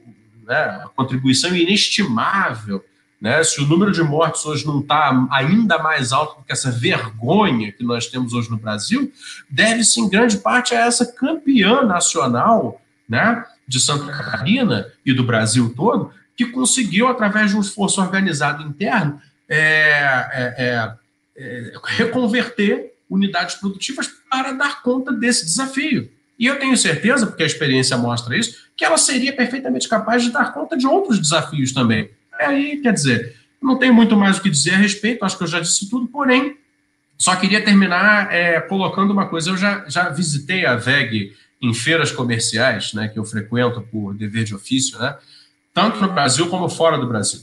né, a contribuição inestimável, né, se o número de mortes hoje não está ainda mais alto do que essa vergonha que nós temos hoje no Brasil, deve-se em grande parte a essa campeã nacional, né, de Santa Catarina e do Brasil todo, que conseguiu, através de um esforço organizado interno, reconverter unidades produtivas para dar conta desse desafio. E eu tenho certeza, porque a experiência mostra isso, que ela seria perfeitamente capaz de dar conta de outros desafios também. Aí, quer dizer, não tenho muito mais o que dizer a respeito, acho que eu já disse tudo, porém, só queria terminar colocando uma coisa. Eu já visitei a VEG em feiras comerciais, né, que eu frequento por dever de ofício, né, tanto no Brasil como fora do Brasil.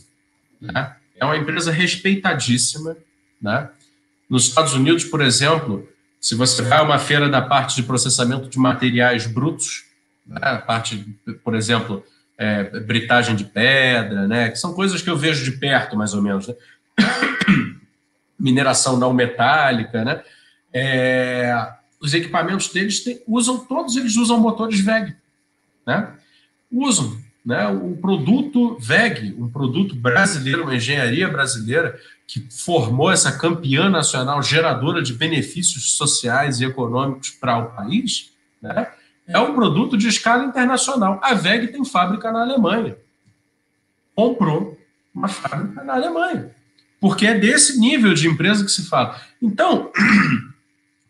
Né? É uma empresa respeitadíssima, né? Nos Estados Unidos, por exemplo, se você vai a uma feira da parte de processamento de materiais brutos, né, a parte, por exemplo, britagem de pedra, né, que são coisas que eu vejo de perto, mais ou menos, né? Mineração não metálica, né? Os equipamentos deles todos eles usam motores VEG, né? Usam, né, o produto VEG, um produto brasileiro, uma engenharia brasileira, que formou essa campeã nacional geradora de benefícios sociais e econômicos para o país, né, é um produto de escala internacional. A VEG tem fábrica na Alemanha. Comprou uma fábrica na Alemanha. Porque é desse nível de empresa que se fala. Então,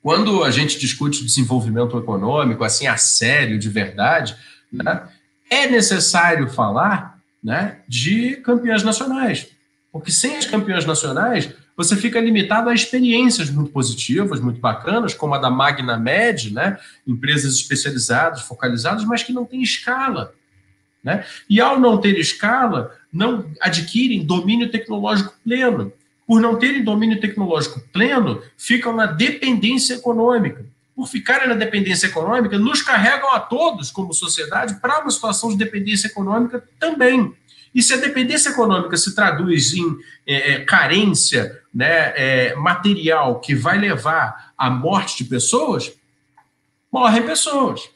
quando a gente discute desenvolvimento econômico, assim, a sério, de verdade, né, é necessário falar, né, de campeãs nacionais. Porque sem as campeãs nacionais, você fica limitado a experiências muito positivas, muito bacanas, como a da MagnaMed, né? Empresas especializadas, focalizadas, mas que não têm escala. Né? E ao não ter escala, não adquirem domínio tecnológico pleno. Por não terem domínio tecnológico pleno, ficam na dependência econômica. Por ficarem na dependência econômica, nos carregam a todos, como sociedade, para uma situação de dependência econômica também. E se a dependência econômica se traduz em carência, né, material que vai levar à morte de pessoas, morrem pessoas.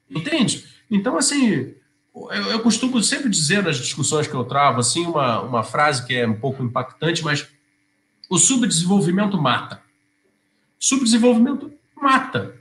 Entende? Então, assim, eu costumo sempre dizer nas discussões que eu travo, assim, uma frase que é um pouco impactante, mas o subdesenvolvimento mata. Subdesenvolvimento mata,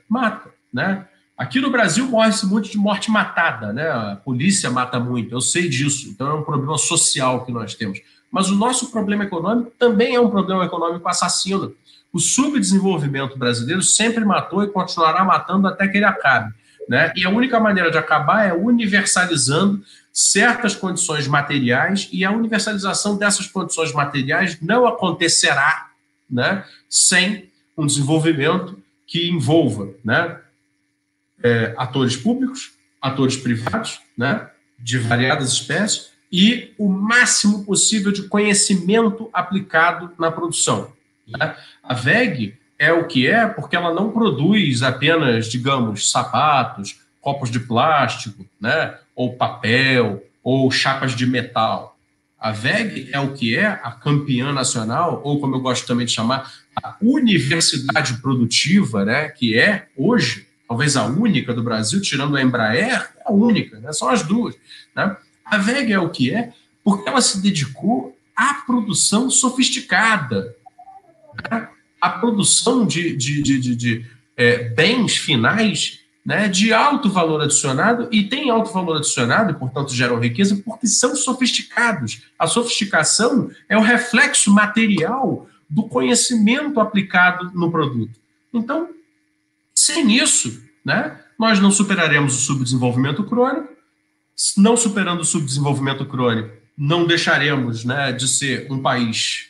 né? Aqui no Brasil morre-se muito de morte matada, né? A polícia mata muito, eu sei disso. Então é um problema social que nós temos. Mas o nosso problema econômico também é um problema econômico assassino. o subdesenvolvimento brasileiro sempre matou e continuará matando até que ele acabe, né? E a única maneira de acabar é universalizando certas condições materiais, e a universalização dessas condições materiais não acontecerá, né, sem um desenvolvimento que envolva, né, atores públicos, atores privados, né, de variadas espécies, e o máximo possível de conhecimento aplicado na produção, né? A WEG é o que é porque ela não produz apenas, digamos, sapatos, copos de plástico, né, ou papel, ou chapas de metal. A WEG é o que é a campeã nacional, ou como eu gosto também de chamar, a universidade produtiva, né, que é, hoje, talvez a única do Brasil, tirando a Embraer, é a única, né, são as duas, né? A WEG é o que é porque ela se dedicou à produção sofisticada, né? A produção de bens finais, né, de alto valor adicionado, e tem alto valor adicionado, e, portanto, geram riqueza, porque são sofisticados. A sofisticação é o reflexo material do conhecimento aplicado no produto. Então, sem isso, né, nós não superaremos o subdesenvolvimento crônico. Não superando o subdesenvolvimento crônico, não deixaremos, né, de ser um país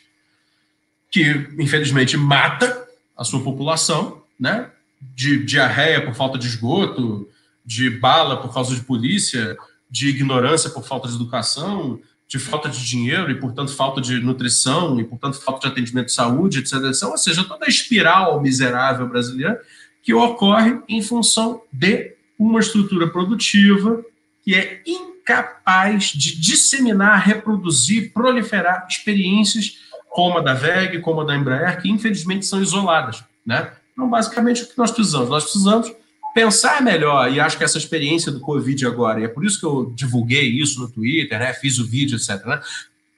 que, infelizmente, mata a sua população, né, de diarreia por falta de esgoto, de bala por causa de polícia, de ignorância por falta de educação, de falta de dinheiro e, portanto, falta de nutrição e, portanto, falta de atendimento de saúde, etc. Ou seja, toda a espiral miserável brasileira que ocorre em função de uma estrutura produtiva que é incapaz de disseminar, reproduzir, proliferar experiências como a da WEG, como a da Embraer, que infelizmente são isoladas, né? Então, basicamente, o que nós precisamos? Nós precisamos pensar melhor, e acho que essa experiência do Covid agora, e é por isso que eu divulguei isso no Twitter, né? Fiz o vídeo, etc., né?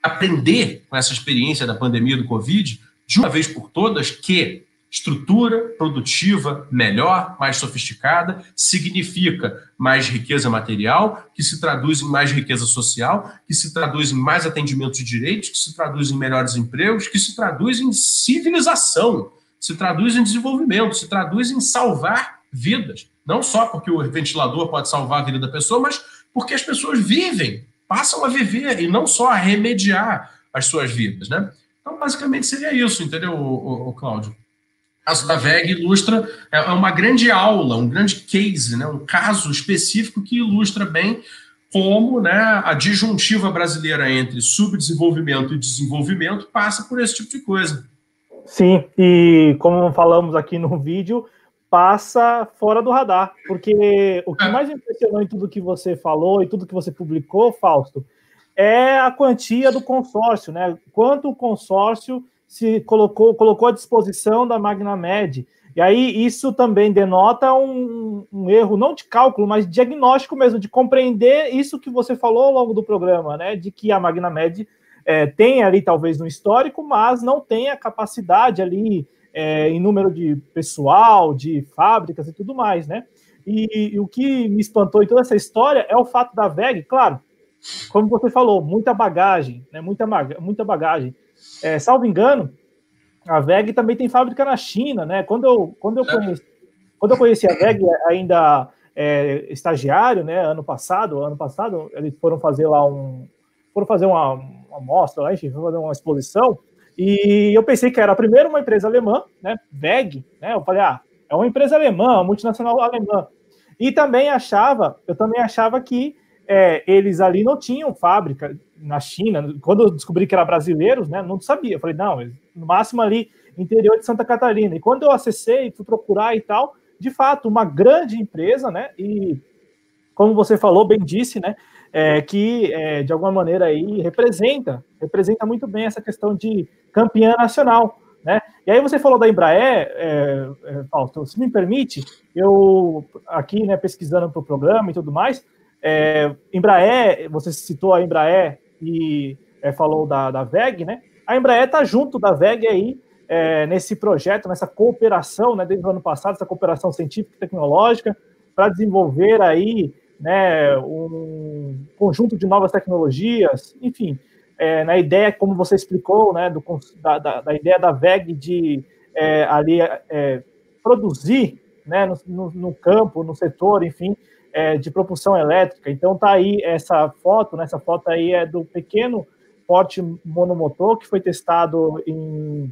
Aprender com essa experiência da pandemia do Covid, de uma vez por todas, que estrutura produtiva melhor, mais sofisticada, significa mais riqueza material, que se traduz em mais riqueza social, que se traduz em mais atendimento de direitos, que se traduz em melhores empregos, que se traduz em civilização, se traduz em desenvolvimento, se traduz em salvar vidas. Não só porque o ventilador pode salvar a vida da pessoa, mas porque as pessoas vivem, passam a viver e não só a remediar as suas vidas, né? Então, basicamente, seria isso, entendeu, Cláudio? O caso da WEG ilustra, é uma grande aula, um grande case, né, um caso específico que ilustra bem como, né, a disjuntiva brasileira entre subdesenvolvimento e desenvolvimento passa por esse tipo de coisa. Sim, e como falamos aqui no vídeo, passa fora do radar, porque o que mais impressionou em tudo que você falou e tudo que você publicou, Fausto, é a quantia do consórcio, né? Quanto o consórcio se colocou à disposição da Magnamed. E aí isso também denota um erro, não de cálculo, mas de diagnóstico mesmo, de compreender isso que você falou ao longo do programa, né? De que a Magnamed tem ali talvez um histórico, mas não tem a capacidade ali em número de pessoal, de fábricas e tudo mais, né? E o que me espantou em toda essa história é o fato da WEG, claro, como você falou, muita bagagem, né? Muita bagagem. Salvo engano, a WEG também tem fábrica na China, né? Quando eu conheci a WEG ainda estagiário, né? Ano passado eles foram fazer lá uma mostra lá, enfim, foram fazer uma exposição, e eu pensei que era primeiro uma empresa alemã, né? WEG, né? Eu falei, é uma empresa alemã, uma multinacional alemã. E também achava que eles ali não tinham fábrica na China. Quando eu descobri que era brasileiros, né, não sabia. Eu falei, não, no máximo ali, interior de Santa Catarina. E quando eu acessei, fui procurar e tal, de fato, uma grande empresa, né, e como você falou, bem disse, né, que de alguma maneira aí representa muito bem essa questão de campeã nacional, né? E aí você falou da Embraer, Fausto, se me permite, eu aqui, né, pesquisando para o programa e tudo mais, Embraer, você citou a Embraer e falou da WEG, né? A Embraer está junto da WEG aí nesse projeto, nessa cooperação, né, desde o ano passado, essa cooperação científica e tecnológica para desenvolver aí, né, um conjunto de novas tecnologias, enfim, na ideia, como você explicou, né, da ideia da WEG de produzir, né, no campo, no setor, enfim, de propulsão elétrica. Então tá aí essa foto, né, essa foto aí é do pequeno porte monomotor que foi testado em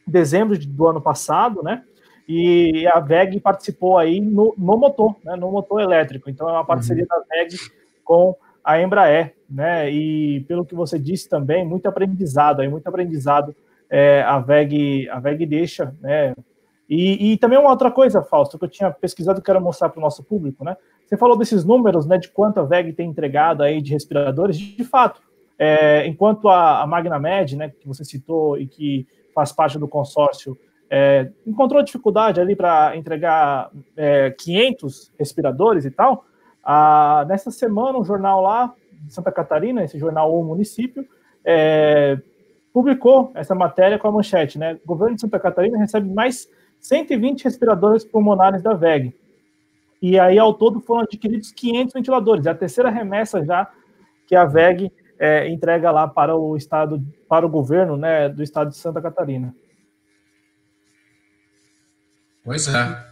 dezembro do ano passado, né? E a WEG participou aí no motor, né, no motor elétrico. Então é uma parceria da WEG com a Embraer, né? E pelo que você disse também, muito aprendizado a WEG deixa, né? E também uma outra coisa, Fausto, que eu tinha pesquisado e quero mostrar para o nosso público, né? Você falou desses números, né, de quanto a WEG tem entregado aí de respiradores, de fato, enquanto a Magnamed, né, que você citou e que faz parte do consórcio, encontrou dificuldade ali para entregar 500 respiradores e tal, nessa semana um jornal lá de Santa Catarina, esse jornal O Município, publicou essa matéria com a manchete, né? O governo de Santa Catarina recebe mais 120 respiradores pulmonares da WEG. E aí, ao todo, foram adquiridos 500 ventiladores. É a terceira remessa já que a WEG entrega lá para o estado, para o governo, né, do estado de Santa Catarina. Pois é.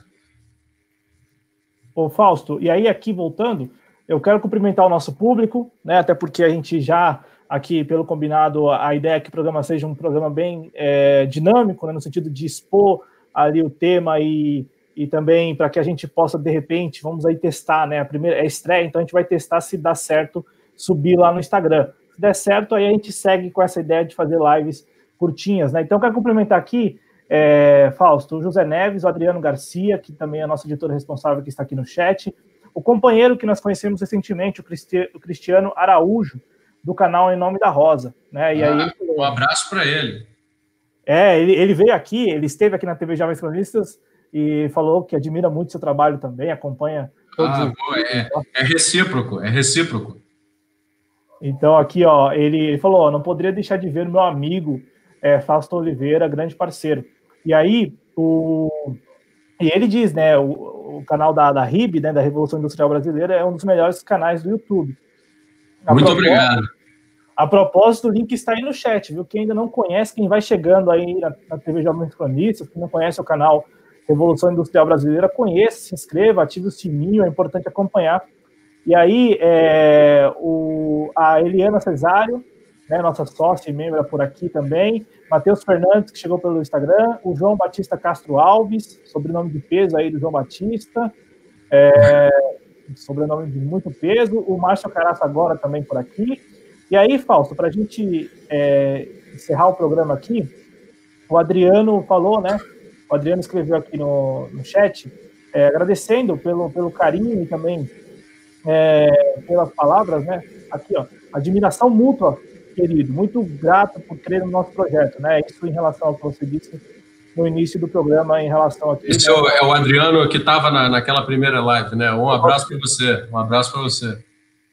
Ô, Fausto, e aí aqui voltando, eu quero cumprimentar o nosso público, né, até porque a gente já, aqui pelo combinado, a ideia é que o programa seja um programa bem dinâmico, né, no sentido de expor ali o tema e também para que a gente possa, de repente, vamos aí testar, né, a primeira estreia, então a gente vai testar se dá certo subir lá no Instagram. Se der certo, aí a gente segue com essa ideia de fazer lives curtinhas, né, então eu quero cumprimentar aqui, Fausto, o José Neves, o Adriano Garcia, que também é nosso editor responsável, que está aqui no chat, o companheiro que nós conhecemos recentemente, o Cristiano Araújo, do canal Em Nome da Rosa, né, e aí um abraço para ele. Ele veio aqui, ele esteve aqui na TV Jovens Cronistas e falou que admira muito seu trabalho também, acompanha todos os... É recíproco. Então, aqui, ó, ele falou, não poderia deixar de ver o meu amigo Fausto Oliveira, grande parceiro. E aí, e ele diz, né, o canal da RIB, né, da Revolução Industrial Brasileira, é um dos melhores canais do YouTube. Muito obrigado. A propósito, o link está aí no chat, viu? Quem ainda não conhece, quem vai chegando aí na TV Jovens Cronistas, quem não conhece o canal Revolução Industrial Brasileira, conheça, se inscreva, ative o sininho, é importante acompanhar. E aí, a Eliana Cesário, né, nossa sócia e membro por aqui também, Matheus Fernandes, que chegou pelo Instagram, o João Batista Castro Alves, sobrenome de peso aí do João Batista, sobrenome de muito peso, o Márcio Caraça agora também por aqui. E aí, Fausto, para a gente encerrar o programa aqui, o Adriano falou, né? O Adriano escreveu aqui no chat, agradecendo pelo carinho e também pelas palavras, né? Aqui, ó, admiração mútua, querido, muito grato por crer no nosso projeto, né? Isso em relação ao que você disse no início do programa, em relação aqui. Esse é o Adriano que estava naquela primeira live, né? Um abraço para você. Um abraço para você.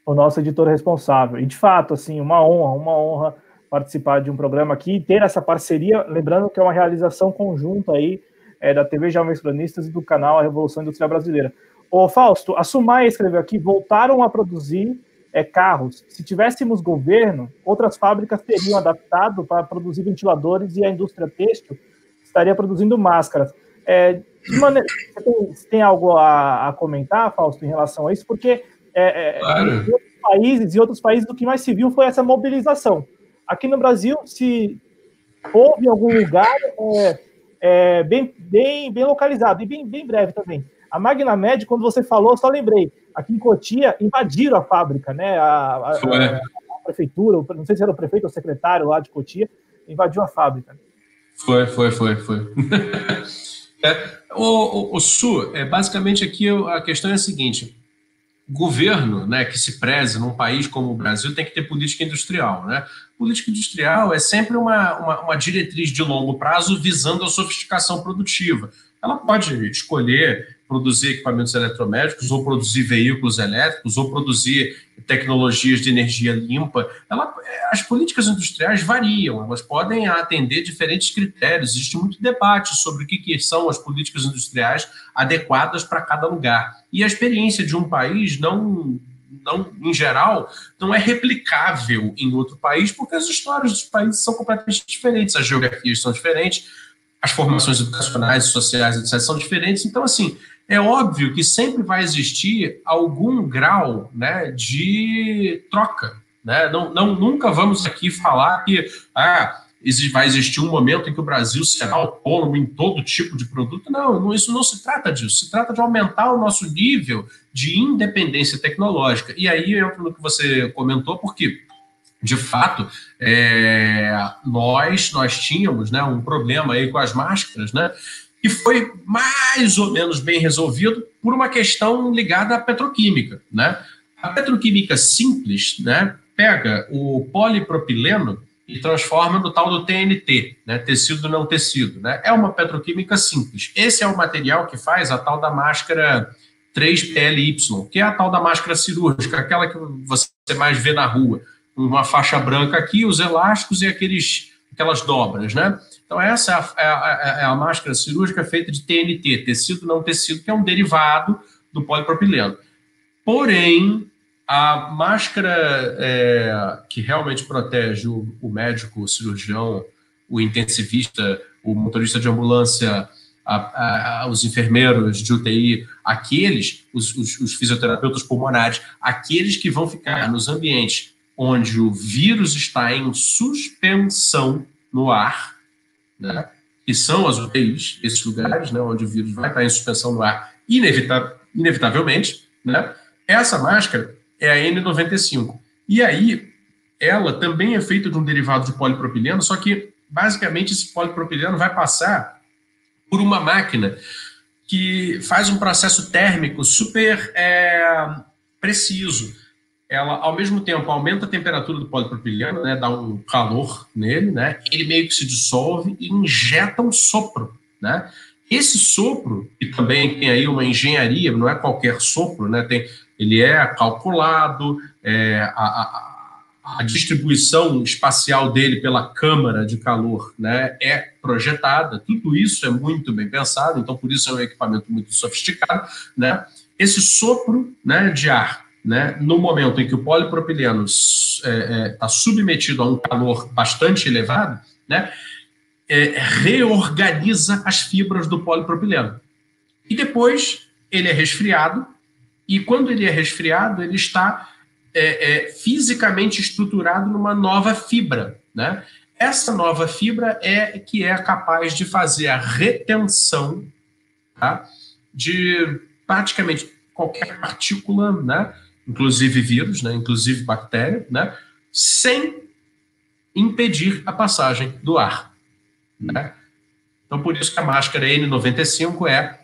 O nosso editor responsável. E, de fato, assim, uma honra participar de um programa aqui e ter essa parceria, lembrando que é uma realização conjunta aí da TV Jovens Cronistas e do canal A Revolução Industrial Brasileira. Ô, Fausto, a Sumaya escreveu aqui, voltaram a produzir carros. Se tivéssemos governo, outras fábricas teriam adaptado para produzir ventiladores e a indústria têxtil estaria produzindo máscaras. Você tem algo a comentar, Fausto, em relação a isso? Porque claro. Em outros países, o que mais se viu foi essa mobilização. Aqui no Brasil, se houve em algum lugar bem localizado, e bem breve também. A Magnamed, quando você falou, só lembrei, aqui em Cotia, invadiram a fábrica, né? A prefeitura, não sei se era o prefeito ou o secretário lá de Cotia, invadiu a fábrica. Foi. O Su, basicamente aqui a questão é a seguinte: governo, né, que se preze num país como o Brasil tem que ter política industrial, né? Política industrial é sempre uma diretriz de longo prazo visando a sofisticação produtiva. Ela pode escolher produzir equipamentos eletromédicos, ou produzir veículos elétricos, ou produzir tecnologias de energia limpa. As políticas industriais variam, elas podem atender diferentes critérios. Existe muito debate sobre o que são as políticas industriais adequadas para cada lugar. E a experiência de um país, em geral, não é replicável em outro país, porque as histórias dos países são completamente diferentes, as geografias são diferentes. as formações educacionais, sociais, etc., são diferentes. Então, assim, é óbvio que sempre vai existir algum grau, né, de troca. Né? Nunca vamos aqui falar que vai existir um momento em que o Brasil será autônomo em todo tipo de produto. Não, isso não se trata disso. Se trata de aumentar o nosso nível de independência tecnológica. E aí entra no que você comentou, porque, de fato, nós tínhamos, né, um problema aí com as máscaras, né, que foi mais ou menos bem resolvido por uma questão ligada à petroquímica. Né? A petroquímica simples, né, pega o polipropileno e transforma no tal do TNT, né, tecido não tecido. Né? É uma petroquímica simples. Esse é o material que faz a tal da máscara 3PLY, que é a tal da máscara cirúrgica, aquela que você mais vê na rua. Uma faixa branca aqui, os elásticos e aquelas dobras, né? Então, essa é a máscara cirúrgica feita de TNT, tecido não tecido, que é um derivado do polipropileno. Porém, a máscara que realmente protege o médico, o cirurgião, o intensivista, o motorista de ambulância, os enfermeiros de UTI, os fisioterapeutas pulmonares, aqueles que vão ficar nos ambientes onde o vírus está em suspensão no ar, né, que são as UTIs, esses lugares, né, onde o vírus vai estar em suspensão no ar inevitavelmente, né, essa máscara é a N95. E aí, ela também é feita de um derivado de polipropileno, só que, basicamente, esse polipropileno vai passar por uma máquina que faz um processo térmico super preciso. Ela, ao mesmo tempo, aumenta a temperatura do polipropileno, né, dá um calor nele, né, ele meio que se dissolve e injeta um sopro. Né? Esse sopro, que também tem aí uma engenharia, não é qualquer sopro, né, ele é calculado, a distribuição espacial dele pela câmara de calor, né, é projetada, tudo isso é muito bem pensado, então por isso é um equipamento muito sofisticado. Né? Esse sopro, né, de ar, né, no momento em que o polipropileno está submetido a um calor bastante elevado, né, reorganiza as fibras do polipropileno. E depois ele é resfriado, e quando ele é resfriado, ele está fisicamente estruturado numa nova fibra. Né? Essa nova fibra que é capaz de fazer a retenção, tá, de praticamente qualquer partícula, né, inclusive vírus, né, inclusive bactéria, né, sem impedir a passagem do ar. Né? Então, por isso que a máscara N95 é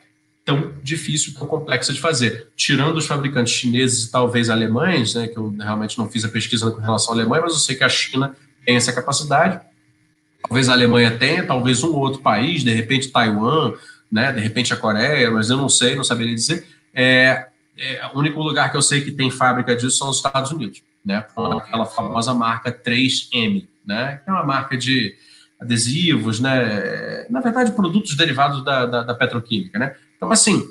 tão difícil, tão complexa de fazer. Tirando os fabricantes chineses e talvez alemães, né, que eu realmente não fiz a pesquisa com relação à Alemanha, mas eu sei que a China tem essa capacidade. Talvez a Alemanha tenha, talvez um outro país, de repente Taiwan, né, de repente a Coreia, mas eu não sei, não saberia dizer. O único lugar que eu sei que tem fábrica disso são os Estados Unidos, né, com aquela famosa marca 3M, né, que é uma marca de adesivos, né, na verdade produtos derivados da petroquímica. Né? Então, assim,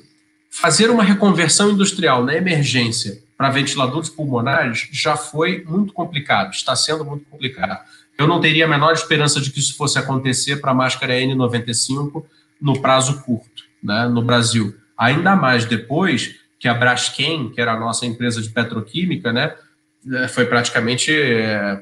fazer uma reconversão industrial na emergência para ventiladores pulmonares já foi muito complicado, está sendo muito complicado. Eu não teria a menor esperança de que isso fosse acontecer para a máscara N95 no prazo curto, né, no Brasil. Ainda mais depois que a Braskem, que era a nossa empresa de petroquímica, né, foi praticamente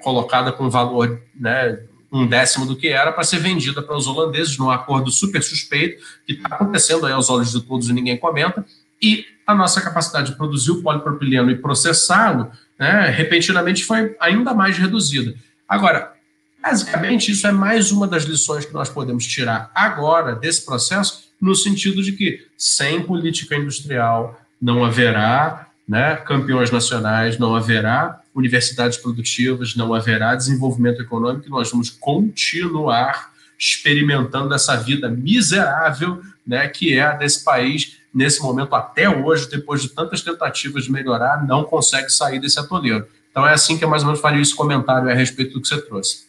colocada com valor, né, 1/10 do que era para ser vendida para os holandeses num acordo super suspeito, que está acontecendo aí aos olhos de todos e ninguém comenta, e a nossa capacidade de produzir o polipropileno e processá-lo, né, repentinamente foi ainda mais reduzida. Agora, basicamente, isso é mais uma das lições que nós podemos tirar agora desse processo, no sentido de que sem política industrial não haverá, né, campeões nacionais, não haverá universidades produtivas, não haverá desenvolvimento econômico, e nós vamos continuar experimentando essa vida miserável, né, que é a desse país, nesse momento, até hoje, depois de tantas tentativas de melhorar, não consegue sair desse atoleiro. Então é assim que eu mais ou menos faria esse comentário a respeito do que você trouxe.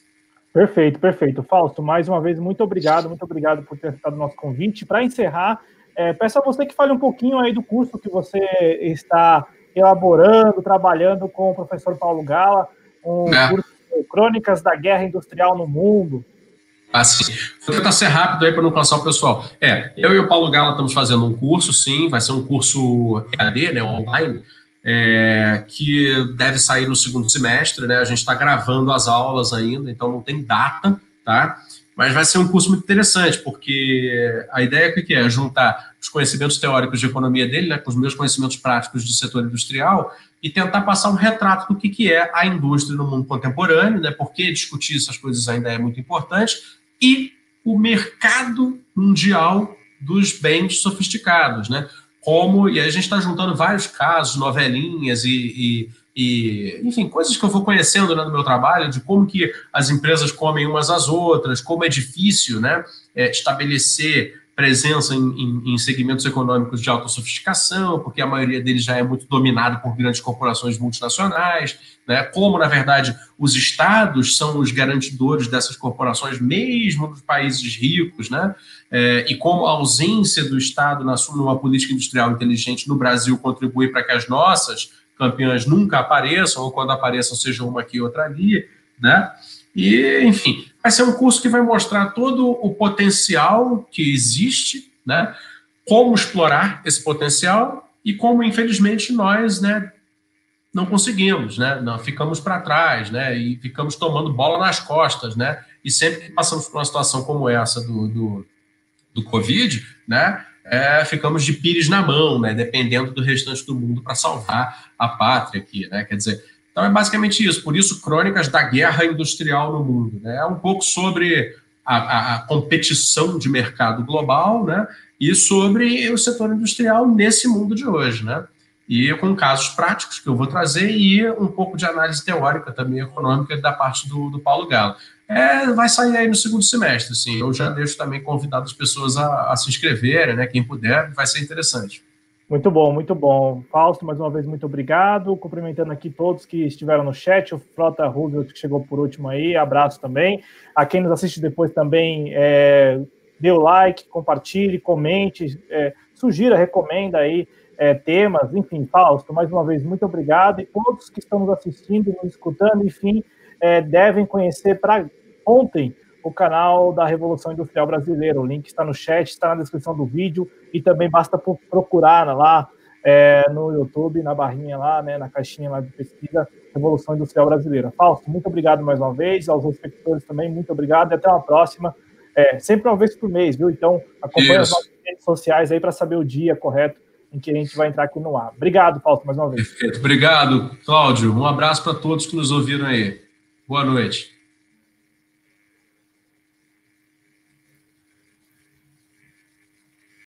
Perfeito, perfeito. Fausto, mais uma vez, muito obrigado por ter aceitado o nosso convite. Para encerrar, peço a você que fale um pouquinho aí do curso que você está elaborando, trabalhando com o professor Paulo Gala, um curso de Crônicas da Guerra Industrial no Mundo. Assim, vou tentar ser rápido aí para não cansar o pessoal. Eu e o Paulo Gala estamos fazendo um curso, sim, vai ser um curso EAD, né, online, que deve sair no segundo semestre, né? A gente está gravando as aulas ainda, então não tem data, tá? Mas vai ser um curso muito interessante, porque a ideia é juntar os conhecimentos teóricos de economia dele, né, com os meus conhecimentos práticos do setor industrial e tentar passar um retrato do que é a indústria no mundo contemporâneo, né, porque discutir essas coisas ainda é muito importante, e o mercado mundial dos bens sofisticados, né? E aí a gente está juntando vários casos, novelinhas enfim, coisas que eu vou conhecendo, né, no meu trabalho, de como que as empresas comem umas às outras, como é difícil, né, estabelecer presença em segmentos econômicos de alta sofisticação, porque a maioria deles já é muito dominado por grandes corporações multinacionais, né, como, na verdade, os estados são os garantidores dessas corporações, mesmo nos países ricos, né, e como a ausência do Estado numa política industrial inteligente no Brasil contribui para que as nossas campeãs nunca apareçam, ou quando apareçam, seja uma aqui e outra ali, né? E, enfim, vai ser um curso que vai mostrar todo o potencial que existe, né? Como explorar esse potencial e como, infelizmente, nós, né, não conseguimos, né? Não, ficamos para trás, né? E ficamos tomando bola nas costas, né? E sempre que passamos por uma situação como essa do Covid, né? Ficamos de pires na mão, né, dependendo do restante do mundo para salvar a pátria aqui, né? Quer dizer, então é basicamente isso. Por isso, Crônicas da Guerra Industrial no Mundo, né? É um pouco sobre a competição de mercado global, né? E sobre o setor industrial nesse mundo de hoje, né? E com casos práticos que eu vou trazer e um pouco de análise teórica também econômica da parte do Paulo Gala. Vai sair aí no segundo semestre, assim. Eu já deixo também convidado as pessoas a se inscreverem, né? Quem puder, vai ser interessante. Muito bom, muito bom. Fausto, mais uma vez, muito obrigado. Cumprimentando aqui todos que estiveram no chat, o Frota Roosevelt, que chegou por último aí, abraço também. A quem nos assiste depois também, dê o like, compartilhe, comente, sugira, recomenda aí temas, enfim. Fausto, mais uma vez, muito obrigado. E todos que estão nos assistindo, nos escutando, enfim, devem conhecer para ontem o canal da Revolução Industrial Brasileira. O link está no chat, está na descrição do vídeo e também basta procurar lá no YouTube, na barrinha lá, né, na caixinha lá de pesquisa, Revolução Industrial Brasileira. Fausto, muito obrigado mais uma vez, aos espectadores também, muito obrigado e até uma próxima. Sempre uma vez por mês, viu? Então, acompanhe as nossas redes sociais aí para saber o dia correto em que a gente vai entrar aqui no ar. Obrigado, Fausto, mais uma vez. Perfeito. Obrigado, Cláudio. Um abraço para todos que nos ouviram aí. Boa noite.